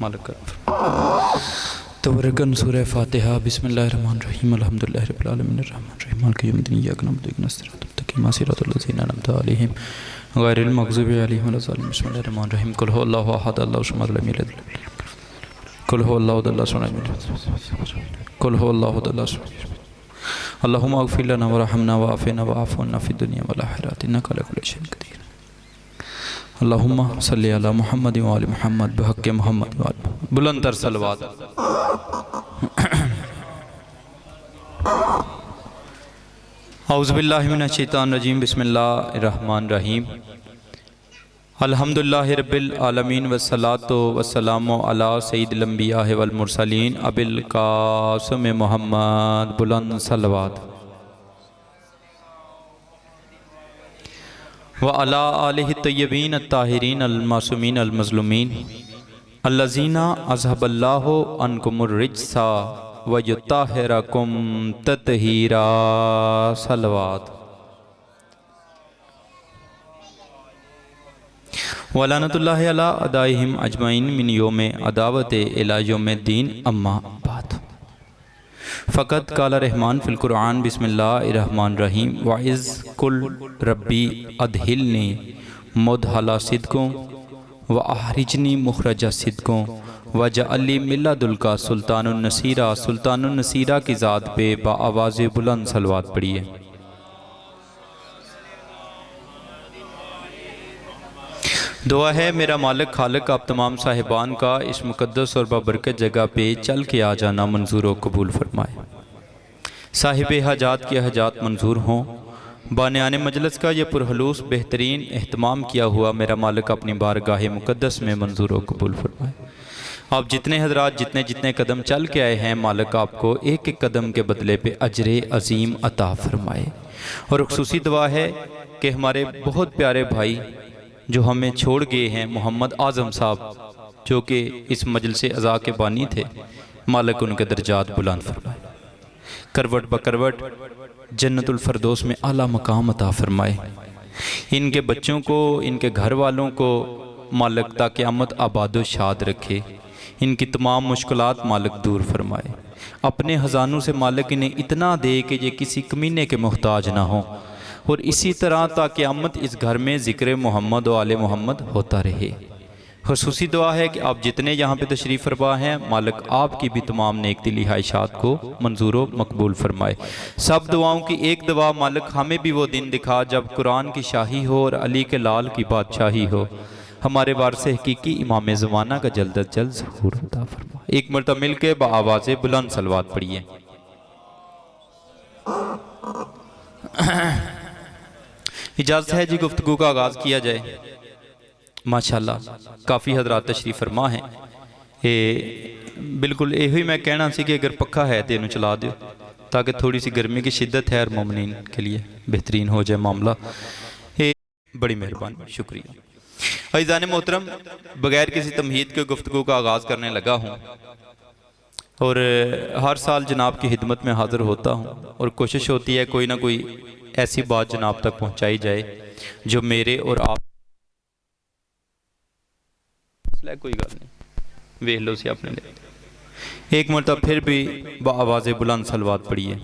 मालिक कर। तबरकन सूरह फातिहा। बिस्मिल्लाहिर्रहमानिर्रहीम अल्हम्दुलिल्लाहि रब्बिल आलमीन अर्रहमानिर्रहीम मालिकि यौमिद्दीन इय्याका नअबुदु व इय्याका नस्तईन सिरातल लज़ीना अनअमता अलैहिम गैरिल मग़ज़ूबि अलैहिम वलज़ालिमीन। बिस्मिल्लाहिर्रहमानिर्रहीम कुल हुवल्लाहु अहद अल्लाहु समद लम यलिद कुल हुवल्लाहु अहद अल्लाहु समद कुल हुवल्लाहु अहद अल्लाहु समद। अल्लाहुम्मा अग़फ़िर लना वरहमना वआफ़िना वअफ़ु अन्ना फ़िद दुनिया वल आख़िरति इन्नका अला कुल्लि शैइन क़दीर। अल्लाहुम्मा सल्लि अला मुहम्मद व आलि मुहम्मद बिहक़्क़ि मुहम्मद व आलि मुहम्मद। बुलंदतर सलवात। औज़ु बिल्लाहि मिनश शैतानिर रजीम। बिस्मिल्लाहिर्रहमानिर्रहीम। अल्हम्दुलिल्लाहि रब्बिल आलमीन वस्सलातु वस्सलामु अला सय्यिदिल अंबिया वल मुरसलीन अबिल कासिम मुहम्मद। बुलंद सलवात। व अला आलिहि तय्यबीन अत्ताहिरीन अल मासूमीन अल मज़लूमीन अल्लज़ीना अज़हबल्लाहु अन्कुमुर रिज्सा व युत्ताहिरकुम तत्हीरा। सलवात। व लानतुल्लाहि अला अदाइहिम अजमाइन मिन यौम अदावत इला यौमिद्दीन अम्मा बाद। फ़क़त क़ाल रहमान फ़िल क़ुरआन बिस्मिल्लाहिर्रहमानिर्रहीम वाइज़ कुल रब्बी अदहिलनी मुदहला सिद्क़ों व अहरिजनी मुखरजा सिद्क़ों व जअली मिल्लदुल्का सुल्तानुन नसीरा। सुल्तानुन नसीरा की ज़ात पे बाआवाज़ बुलंद सलवात पढ़िए। दुआ है मेरा मालिक खालिक आप तमाम साहिबान का इस मुक़द्दस और बाबरकत जगह पे चल के आ जाना मंजूर व कबूल फरमाए। साहिब हजात के हजात मंजूर हों। बानियाने मजलिस का ये पुरहलूस बेहतरीन एहतमाम किया हुआ मेरा मालिक अपनी बारगाह मुक़द्दस में मंजूर व कबूल फरमाए। आप जितने हजरात जितने जितने कदम चल के आए हैं मालिक आपको एक एक कदम के बदले पे अजर अजीम अता फरमाए। और खुसूसी दुआ है कि हमारे बहुत प्यारे भाई जो हमें छोड़ गए हैं मोहम्मद आज़म साहब जो कि इस मजलिस अज़ा के बानी थे, मालिक उनके दर्जात बुलंद फरमाए। करवट ब करवट जन्नतुल फरदौस में आला मकाम अता फरमाए। इनके बच्चों को इनके घर वालों को मालिक ता क़यामत आबादो शाद रखे। इनकी तमाम मुश्किलात मालिक दूर फरमाए। अपने ख़जानों से मालिक इन्हें इतना दे कि ये किसी कमीने के मोहताज ना हो। और इसी तरह ताकि क़यामत इस घर में ज़िक्र मोहम्मद व आले मोहम्मद होता रहे। खुसूसी दुआ है कि आप जितने यहाँ पे तशरीफ़ फरमा हैं मालिक आपकी भी तमाम नेक दिली ख्वाहिशात को मंजूर व मकबूल फरमाए। सब दुआओं की एक दुआ मालिक हमें भी वो दिन दिखा जब कुरान की शाही हो और अली के लाल की बादशाही हो। हमारे वारसे हकीकी इमाम ज़माना का जल्द अज जल्द ज़हूर अता फरमा। एक मरतबा मिल के बाआवाज़ बुलंद सलवात पढ़िए। इजाज़त है जी गुफ्तगू का आगाज़ किया जाए। माशाअल्लाह काफ़ी हजरात तशरीफ़ फरमा हैं। बिल्कुल यही मैं कहना सी कि अगर पक्का है तो इन्हें चला दो ताकि थोड़ी सी गर्मी की शिद्दत है और मोमिनीन के लिए बेहतरीन हो जाए मामला। बड़ी मेहरबानी, शुक्रिया। अज़ीज़ान मोहतरम, बग़ैर किसी तमहीद के गुफ्तगू का आगाज़ करने लगा हूँ और हर साल जनाब की खिदमत में हाज़िर होता हूँ और कोशिश होती है कोई ना कोई ऐसी बात जनाब तक पहुँचाई जाए जो मेरे और आप कोई गल नहीं वेख लो सी अपने लिए। एक मरतबा फिर भी बाआवाज़ बुलंद सलवात पढ़िए।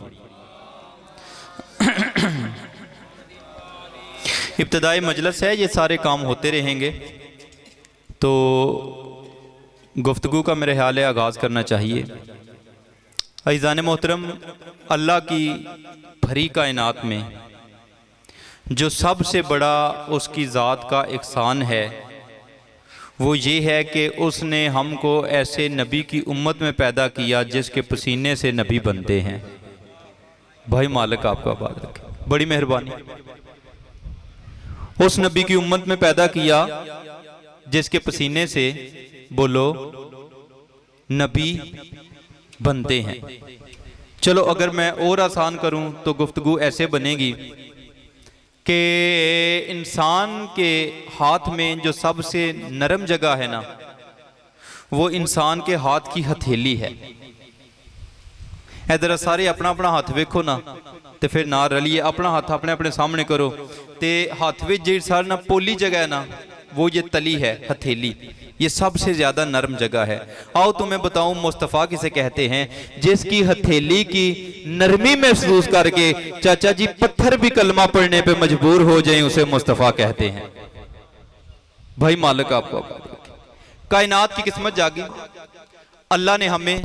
इब्तदाई मजलिस है, ये सारे काम होते रहेंगे तो गुफ्तगू का मेरे ख्याल है आगाज़ करना चाहिए। अज़ीज़ान मोहतरम, अल्लाह की भरी कायनात में जो सबसे बड़ा उसकी ज़ात का एहसान है वो ये है कि उसने हमको ऐसे नबी की उम्मत में पैदा किया जिसके पसीने से नबी बनते हैं। भाई मालिक आपका आबाद रखे, बड़ी मेहरबानी। उस नबी की उम्मत में पैदा किया जिसके पसीने से बोलो नबी बनते हैं। चलो अगर मैं और आसान करूं तो गुफ्तगू ऐसे बनेगी कि इंसान के हाथ में जो सबसे नरम जगह है ना वो इंसान के हाथ की हथेली है। इधर सारे अपना अपना हाथ वेखो ना तो फिर ना रलिए, अपना हाथ अपने अपने सामने करो तो हाथ में जी सारे ना पोली जगह है ना वो ये तली है, हथेली, ये सबसे ज़्यादा नरम जगह है। आओ तुम्हें बताऊं मुस्तफ़ा किसे कहते हैं, जिसकी हथेली की नरमी महसूस करके चाचा जी पत्थर भी कलमा पढ़ने पे मजबूर हो जाएं, उसे मुस्तफ़ा कहते हैं। भाई मालिक आपको कायनात की किस्मत जागी, अल्लाह ने हमें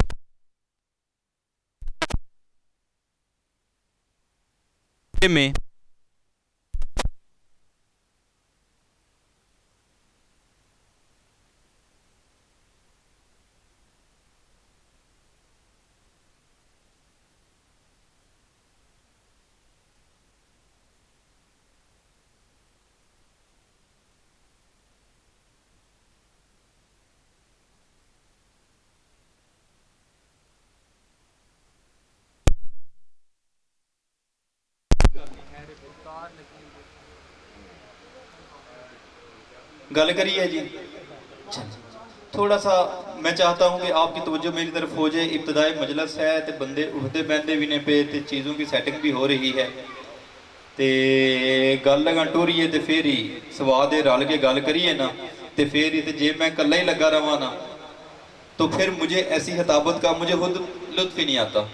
में गल करिए जी। थोड़ा सा मैं चाहता हूं कि आपकी तवज्जो मेरी तरफ हो जाए। इब्तदाई मजलस है तो बंदे उठते बहते भी ने पे ते चीज़ों की सेटिंग भी हो रही है, तो गल लगा टोरीए तो फिर ही स्वाद रल के गल करिए ना, तो फिर ही जे मैं कला ही लगा रहा ना तो फिर मुझे ऐसी खिताबत का मुझे खुद लुत्फ ही नहीं आता।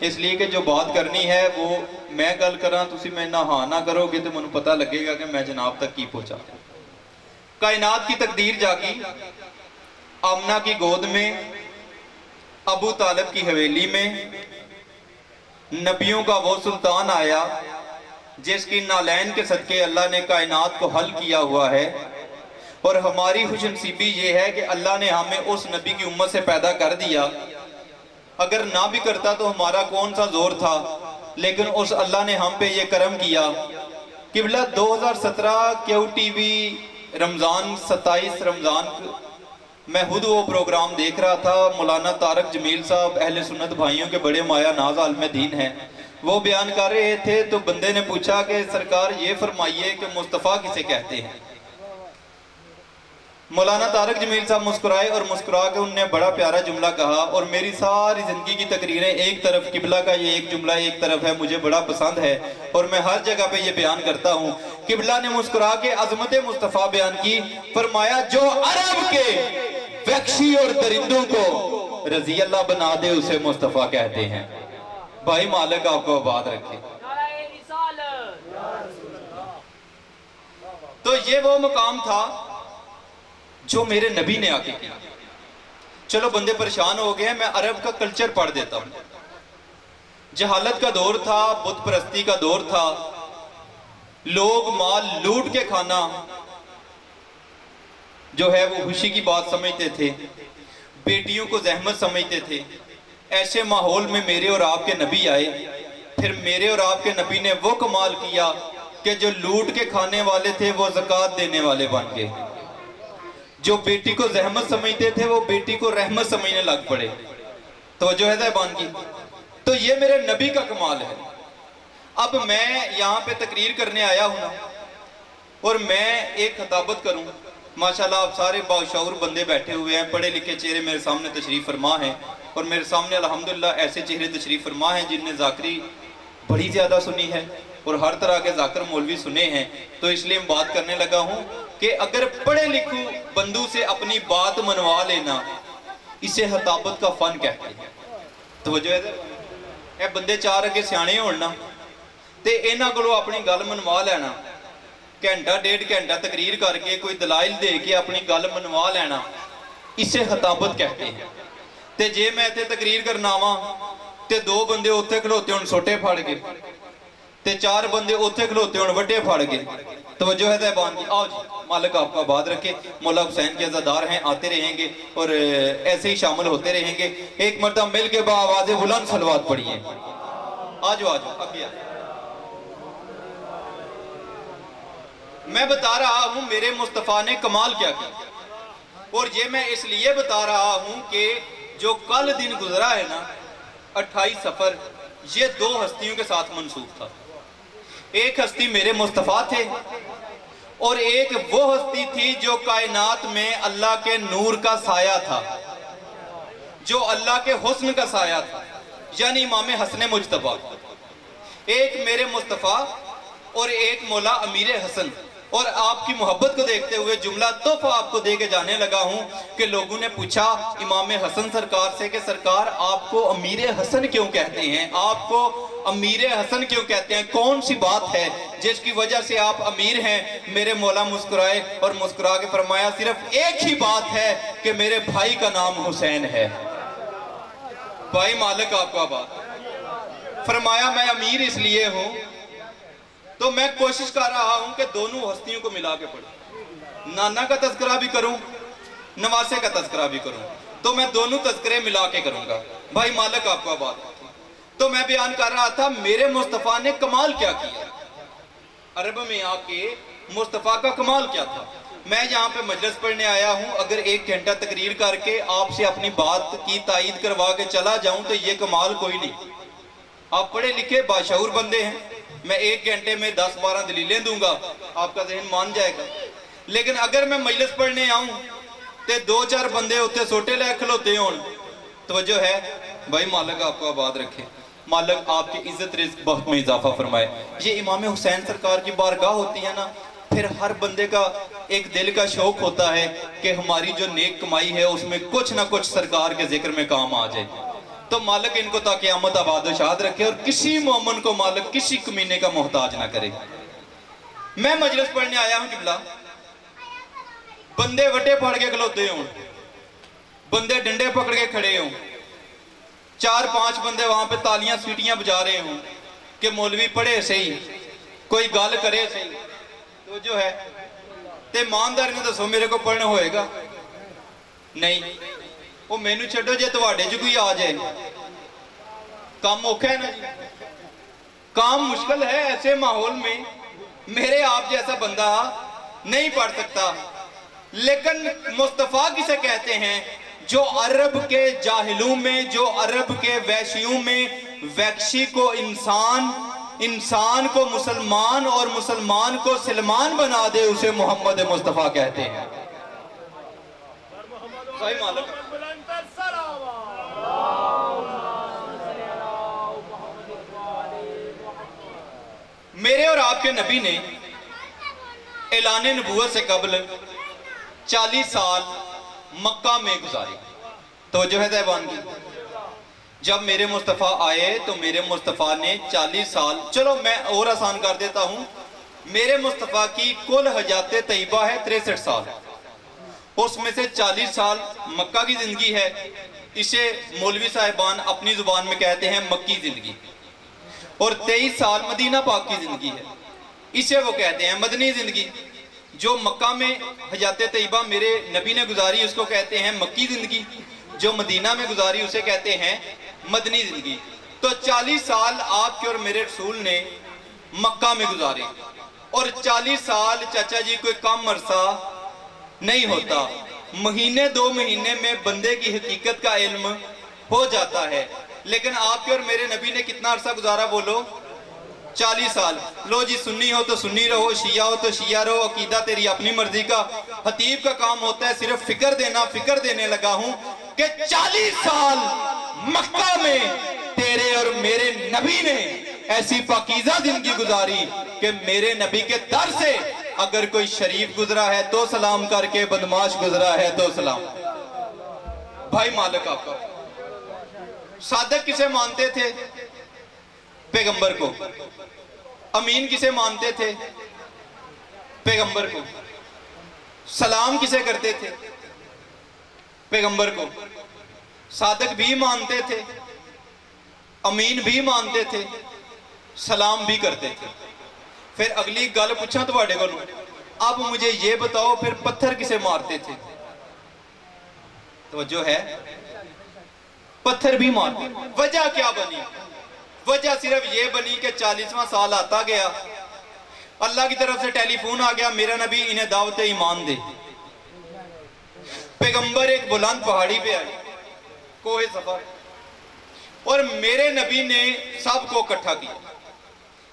इसलिए कि जो बात करनी है वो मैं गल करा, तुसी मैं ना हाँ ना करोगे तो मैं पता लगेगा कि मैं जनाब तक की पहुंचा। कायनात की तकदीर जागी, आमना की गोद में, अबू तालिब की हवेली में, नबियों का वो सुल्तान आया जिसकी नालैन के सदके अल्लाह ने कायनात को हल किया हुआ है। और हमारी खुशनसीबी ये है कि अल्लाह ने हमें उस नबी की उम्मत से पैदा कर दिया। अगर ना भी करता तो हमारा कौन सा जोर था, लेकिन उस अल्लाह ने हम पे ये करम किया। किबला 2017 QTV रमज़ान 27 रमज़ान मैं खुद वो प्रोग्राम देख रहा था। मौलाना तारक जमील साहब अहले सुन्नत भाइयों के बड़े माया नाज आलम दीन हैं, वो बयान कर रहे थे तो बंदे ने पूछा कि सरकार ये फरमाइए कि मुस्तफ़ा किसे कहते हैं। मौलाना तारक जमील साहब मुस्कुराए और मुस्कुरा के उनने बड़ा प्यारा जुमला कहा। और मेरी सारी जिंदगी की तकरीरें एक तरफ किबला का ये एक जुमला एक तरफ है, मुझे बड़ा पसंद है और मैं हर जगह पे ये बयान करता हूँ। किबला ने मुस्कुरा के अजमत मुस्तफ़ा बयान की, फरमाया जो अरब के वहशी और दरिंदों को रजी अल्लाह बना दे उसे मुस्तफ़ा कहते हैं। भाई मालिक आपको आबाद रखे। तो ये वो मुकाम था जो मेरे नबी ने आके किया। चलो बंदे परेशान हो गए, मैं अरब का कल्चर पढ़ देता हूं। जहालत का दौर था, बुत परस्ती का दौर था, लोग माल लूट के खाना जो है वो खुशी की बात समझते थे, बेटियों को जहमत समझते थे। ऐसे माहौल में मेरे और आपके नबी आए। फिर मेरे और आपके नबी ने वो कमाल किया कि जो लूट के खाने वाले थे वो ज़कात देने वाले बन गए, जो बेटी को जहमत समझते थे वो बेटी को रहमत समझने लग पड़े। तो जो है ज़बान की, तो ये मेरे नबी का कमाल है। अब मैं यहाँ पे तकरीर करने आया हूँ ना, और मैं एक खताबत करूँ। माशाल्लाह आप सारे बाशऊर बंदे बैठे हुए हैं, पढ़े लिखे चेहरे मेरे सामने तशरीफ़ फरमा हैं, और मेरे सामने अल्हम्दुलिल्लाह ऐसे चेहरे तशरीफ़ फरमा हैं जिनने ज़ाकरी बड़ी ज़्यादा सुनी है और हर तरह के ज़ाकर मौलवी सुने हैं। तो इसलिए मैं बात करने लगा हूँ कि अगर पढ़े लिखू बंदू से अपनी बात मनवा लेना, इसे खताबत का फन कहते हैं। तो वजह है बंदे चार अगे सियाने होण ना ते इन्हां कोलों अपनी गल मनवा लेना, घंटा डेढ़ घंटा तकरीर करके कोई दलाइल दे के अपनी गल मनवा लेना, इसे खताबत कहते हैं। ते जे मैं इत्थे तकरीर करना आवां ते दो बंदे उत्थे खलोते होण सोटे फड़ के, ते चार बंदे उत्थे खलोते होण वड्डे फड़ के। तवज्जो है ज़बान की। आओ जी, मालिक आपका आबाद रखे। मौला हुसैन के अज़ादार हैं, आते रहेंगे और ऐसे ही शामिल होते रहेंगे। एक मरतबा मिल के बावाज़े बुलंद सलवात पढ़िए। आज अभी आ। मैं बता रहा हूं मेरे मुस्तफ़ा ने कमाल क्या किया, और ये मैं इसलिए बता रहा हूं कि जो कल दिन गुजरा है ना 28 सफर, ये दो हस्तियों के साथ मंसूब था। एक हस्ती मेरे मुस्तफ़ा थे और एक वो हस्ती थी जो कायनात में अल्लाह के नूर का साया था, जो अल्लाह के हुस्न का साया था, यानी इमाम हसन मुजतबा। एक मेरे मुस्तफ़ा और एक मौला अमीर हसन, और आपकी मोहब्बत को देखते हुए जुमला तोहफा आपको दे के जाने लगा हूं कि लोगों ने पूछा इमाम हसन सरकार से कि सरकार आपको अमीर हसन क्यों कहते हैं, आपको अमीर हसन क्यों कहते हैं, कौन सी बात है जिसकी वजह से आप अमीर हैं। मेरे मौला मुस्कुराए और मुस्कुरा के फरमाया सिर्फ एक ही बात है कि मेरे भाई का नाम हुसैन है। भाई मालिक आपको आबाद फरमाया मैं अमीर इसलिए हूं तो मैं कोशिश कर रहा हूं कि दोनों हस्तियों को मिला के पढ़ूं, नाना का तस्करा भी करूं, नवासे का तस्करा भी करूं, तो मैं दोनों तस्करे मिला के करूंगा। भाई मालिक आपको आबाद। तो मैं बयान कर रहा था मेरे मुस्तफ़ा ने कमाल क्या किया, अरब में आके मुस्तफ़ा का कमाल क्या था। मैं यहाँ पे मजलिस पढ़ने आया हूँ, अगर 1 घंटा तकरीर करके आपसे अपनी बात की तायीद करवा के चला जाऊं तो ये कमाल कोई नहीं। आप पढ़े लिखे बाशऊर बंदे हैं, मैं 1 घंटे में 10-12 दलीलें दूंगा, आपका जहन मान जाएगा। लेकिन अगर मैं मजलिस पढ़ने आऊं तो 2-4 बंदे उत्ते सोटे ले खलोते होन, तवज्जो है। भाई मालिक आपको आबाद रखे, मालिक आपकी इज्जत रिज़्क़ बहुत में इजाफा फरमाए। ये इमाम हुसैन सरकार की बारगाह होती है ना, फिर हर बंदे का एक दिल का शौक होता है कि हमारी जो नेक कमाई है उसमें कुछ ना कुछ सरकार के जिक्र में काम आ जाए। तो मालिक इनको ताकि क़यामत आबाद शाद रखे और किसी मोमन को मालिक किसी कमीने का मोहताज ना करे। मैं मजलिस पढ़ने आया हूं किबला, बंदे वटे फाड़ के खलोते हों, बंदे डंडे पकड़ के खड़े हों, 4-5 बंदे वहां पे तालियां सीटियां बजा रहे हों कि मौलवी पढ़े सही, कोई गल करे सही, तो जो है ते ईमानदारी ने दसो मेरे को पढ़ना होएगा नहीं। वो मैनू छड्डो जे तुहाडे च कोई आ जाए, काम औखा है ना जी, काम मुश्किल है। ऐसे माहौल में मेरे आप जैसा बंदा नहीं पढ़ सकता। लेकिन मुस्तफ़ा किसे कहते हैं, जो अरब के जाहिलों में, जो अरब के वैशियों में वैक्शी को इंसान, इंसान को मुसलमान और मुसलमान को सलमान बना दे, उसे मोहम्मद मुस्तफ़ा कहते हैं। सही मालूम। मेरे और आपके नबी ने ऐलान नबूवत से कबल 40 साल मक्का में गुजारे। तो जो है तैबान की, जब मेरे मुस्तफ़ा आए तो मेरे मुस्तफ़ा ने 40 साल, चलो मैं और आसान कर देता हूं, मेरे मुस्तफ़ा की कुल हयात तैयबा है 63 साल, उसमें से 40 साल मक्का की जिंदगी है। इसे मौलवी साहिबान अपनी जुबान में कहते हैं मक्की जिंदगी, और 23 साल मदीना पाक की जिंदगी है, इसे वो कहते हैं मदनी जिंदगी। जो मक्का में हयात तैयबा मेरे नबी ने गुजारी उसको कहते हैं मक्की जिंदगी, जो मदीना में गुजारी उसे कहते हैं मदनी जिंदगी। तो 40 साल आपके और मेरे रसूल ने मक्का में गुजारे, और 40 साल चाचा जी कोई कम अरसा नहीं होता। महीने 2 महीने में बंदे की हकीकत का इल्म हो जाता है। लेकिन आपके और मेरे नबी ने कितना अरसा गुजारा बोलो, 40 साल। लो जी, सुन्नी हो तो सुन्नी रहो, शिया हो तो शिया रहो, अकीदा तेरी अपनी मर्जी का। हतीब का काम होता है सिर्फ फिक्र देना। फिक्र देने लगा हूं कि 40 साल मक्का में तेरे और मेरे नबी ने ऐसी पाकीज़ा जिंदगी गुजारी कि मेरे नबी के दर से अगर कोई शरीफ गुजरा है तो सलाम करके, बदमाश गुजरा है तो सलाम। भाई मालिक आपका। सादक किसे मानते थे? पैगंबर को। अमीन किसे मानते थे? पैगंबर को। सलाम किसे करते थे? पैगंबर को। सादक भी मानते थे, अमीन भी मानते थे, सलाम भी करते थे। फिर अगली गल पूछा तुम्हारे को, अब मुझे ये बताओ फिर पत्थर किसे मारते थे? तो जो है पत्थर भी मारते। वजह क्या बनी? वजह सिर्फ ये बनी कि 40वां साल आता गया, अल्लाह की तरफ से टेलीफोन आ गया, मेरा नबी इन्हें दावत ईमान दे। पैगंबर एक बुलंद पहाड़ी पे आए, कोहे सफर, और मेरे नबी ने सबको इकट्ठा किया।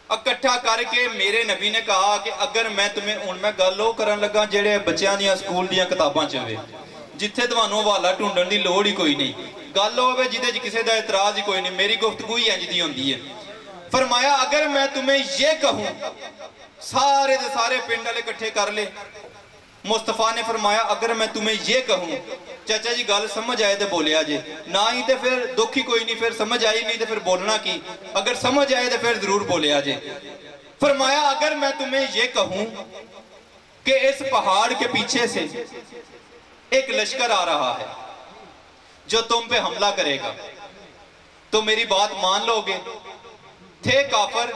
इकट्ठा करके मेरे नबी ने कहा कि अगर मैं तुम्हें हूं मैं गल वो करन लगा जेड़े बच्चों दी स्कूल दी किताबां च होवे, जिथे तुहानू हवाला ढूंढण दी लोड़ ही कोई नहीं, गल होवे जिहदे च किसी दा इतराज ही कोई नहीं, मेरी गुफ्तगू ही इंज दी हुंदी है। फरमाया अगर मैं तुम्हें ये कहूं, सारे दे सारे पिंड वाले इकट्ठे कर ले। मुस्तफा ने फरमाया अगर मैं तुम्हें ये कहूं, चाचा जी गल समझ आए तो बोलिया जे, ना ही तो फिर दुख ही कोई नहीं, फिर समझ आई नहीं तो फिर बोलना की, अगर समझ आए तो फिर जरूर बोलिया जे। फरमाया अगर मैं तुम्हें ये कहूं कि इस पहाड़ के पीछे से एक लश्कर आ रहा है जो तुम पे हमला करेगा, तो मेरी बात मान लोगे? थे काफर,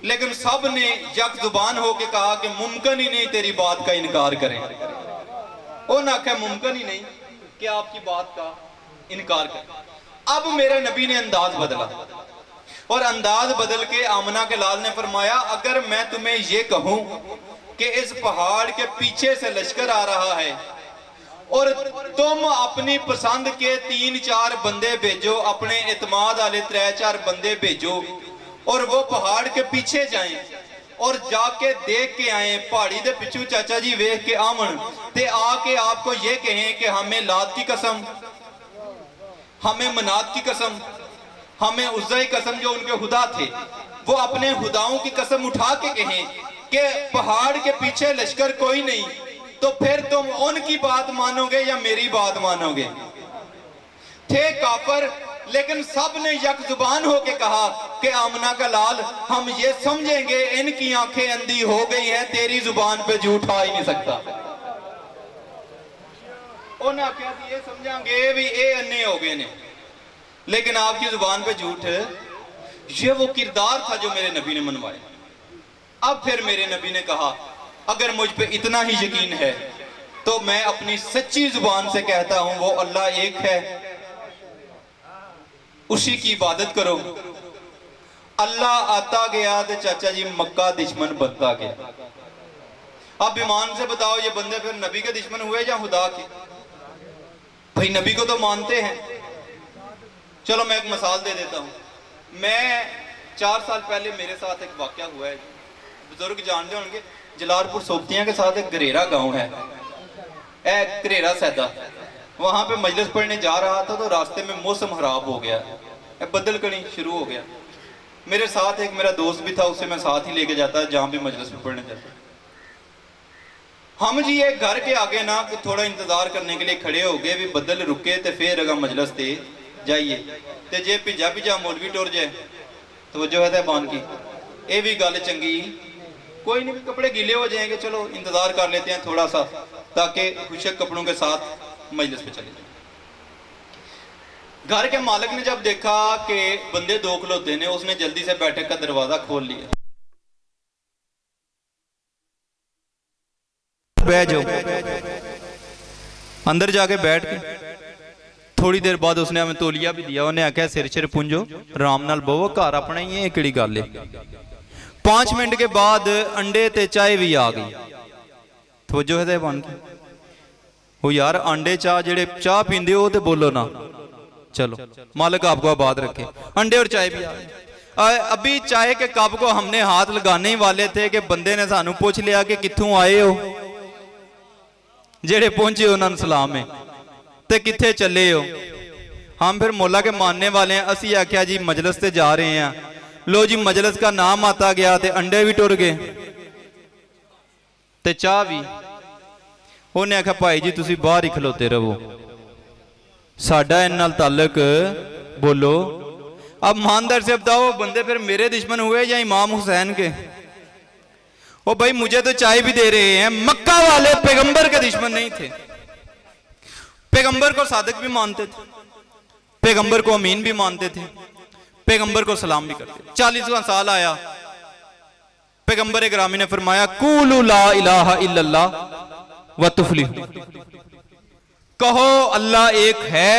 लेकिन सब ने यक जुबान होके कहा कि मुमकिन ही नहीं तेरी बात का इनकार करें। उन्होंने आख्या मुमकिन ही नहीं कि आपकी बात का इनकार करें। अब मेरे नबी ने अंदाज बदला, और अंदाज बदल के आमना के लाल ने फरमाया अगर मैं तुम्हें यह कहूं कि इस पहाड़ के पीछे से लश्कर आ रहा है और तुम अपनी पसंद के 3-4 बंदे भेजो, अपने इतमाद वाले 3-4 बंदे भेजो और वो पहाड़ के पीछे जाएं और जाके देख के आए, पहाड़ी दे पिछू चाचा जी वेख के आवन ते आके आपको ये कहें कि हमें लात की कसम, हमें मनात की कसम, हमें उज़्ज़ा की कसम, जो उनके खुदा थे वो अपने खुदाओं की कसम उठा के कहें कि पहाड़ के पीछे लश्कर कोई नहीं, तो फिर तुम उनकी बात मानोगे या मेरी बात मानोगे? थे काफर, लेकिन सब ने यक जुबान होके कहा कि आमना का लाल हम ये समझेंगे इनकी आंखें अंधी हो गई हैं, तेरी जुबान पे झूठ आ ही नहीं सकता। उन्हें आख्या ये समझांगे भी ये अन्ने हो गए ने, लेकिन आपकी जुबान पे झूठ, ये वो किरदार था जो मेरे नबी ने मनवाया। अब फिर मेरे नबी ने कहा अगर मुझ पे इतना ही यकीन है तो मैं अपनी सच्ची जुबान से कहता हूं वो अल्लाह एक है, उसी की इबादत करो। अल्लाह आता गया तो चाचा जी मक्का दुश्मन बनता गया। अब ईमान से बताओ ये बंदे फिर नबी के दुश्मन हुए या खुदा के? भाई नबी को तो मानते हैं। चलो मैं एक मिसाल दे देता हूं। मैं 4 साल पहले मेरे साथ एक वाकया हुआ है, बुजुर्ग जानते होंगे, जलालपुर सोबतियां के साथ एक गरेरा गांव है, गरेरा सैदा, वहां पे मजलिस पढ़ने जा रहा था तो रास्ते में मौसम खराब हो गया, बदल कड़ी शुरू हो गया। मेरे साथ एक मेरा दोस्त भी था, उसे मैं साथ ही लेके जाता जहां भी मजलिस में पढ़ने जाता। हम जी एक घर के आगे ना थोड़ा इंतजार करने के लिए खड़े हो गए भी बदल रुके तो फिर अगर मजलिस ते जाइए, तो जे भिजा भिजा मौलवी टुर जाए तो वजह है बान की, ये भी गल चंगी कोई नहीं, कपड़े गीले हो जाएंगे, चलो इंतजार कर लेते हैं थोड़ा सा ताकि खुशक कपड़ों के साथ मजलिस पे चले जाए। घर के मालिक ने जब देखा कि बंदे 2 खलोते ने, उसने जल्दी से बैठक का दरवाजा खोल लिया। बैठ जाओ, अंदर जाके बैठ के थोड़ी देर बाद उसने हमें तोलिया भी दिया, उन्हें आख्या सिर सिर पुंजो आराम नाल बवो, घर अपना ही है, केड़ी गल है। 5 मिनट के बाद अंडे ते चाय भी आ गई। तवज्जो है बन के वो यार अंडे चाह जेड़े चाह पींदे हो तो बोलो ना, चलो मालिक आपको आबाद रखे। अंडे और चाय भी आ गई। अभी चाय के कप को हमने हाथ लगाने ही वाले थे कि बंदे ने सानू पूछ लिया कि कित्थों आए हो, जेड़े पहुंचे उन्होंने सलाम है, ते कित्थे चले हो। हम फिर मौला के मानने वाले हैं, असी आख्या जी मजलिस से जा रहे हैं। लो जी मजलिस का नाम आता गया ते अंडे भी टुर गए ते चाह भी। उन्हें आख्या भाई जी तुसी बाहर ही खलोते रहो, साडा इन नाल ताल्लुक बोलो। अब ईमानदार से बताओ बंदे फिर मेरे दुश्मन हुए या इमाम हुसैन के? ओ भाई मुझे तो चाय भी दे रहे हैं, मक्का वाले पैगंबर के दुश्मन नहीं थे, पैगंबर को सादिक भी मानते थे, पैगंबर को अमीन भी मानते थे, पैगंबर को सलाम भी करते। 40वां साल आया, पैगंबर ग्रामी ने फरमाया कूलू ला इलाहा इल्लल्लाह व तुफलिहू, कहो अल्लाह एक है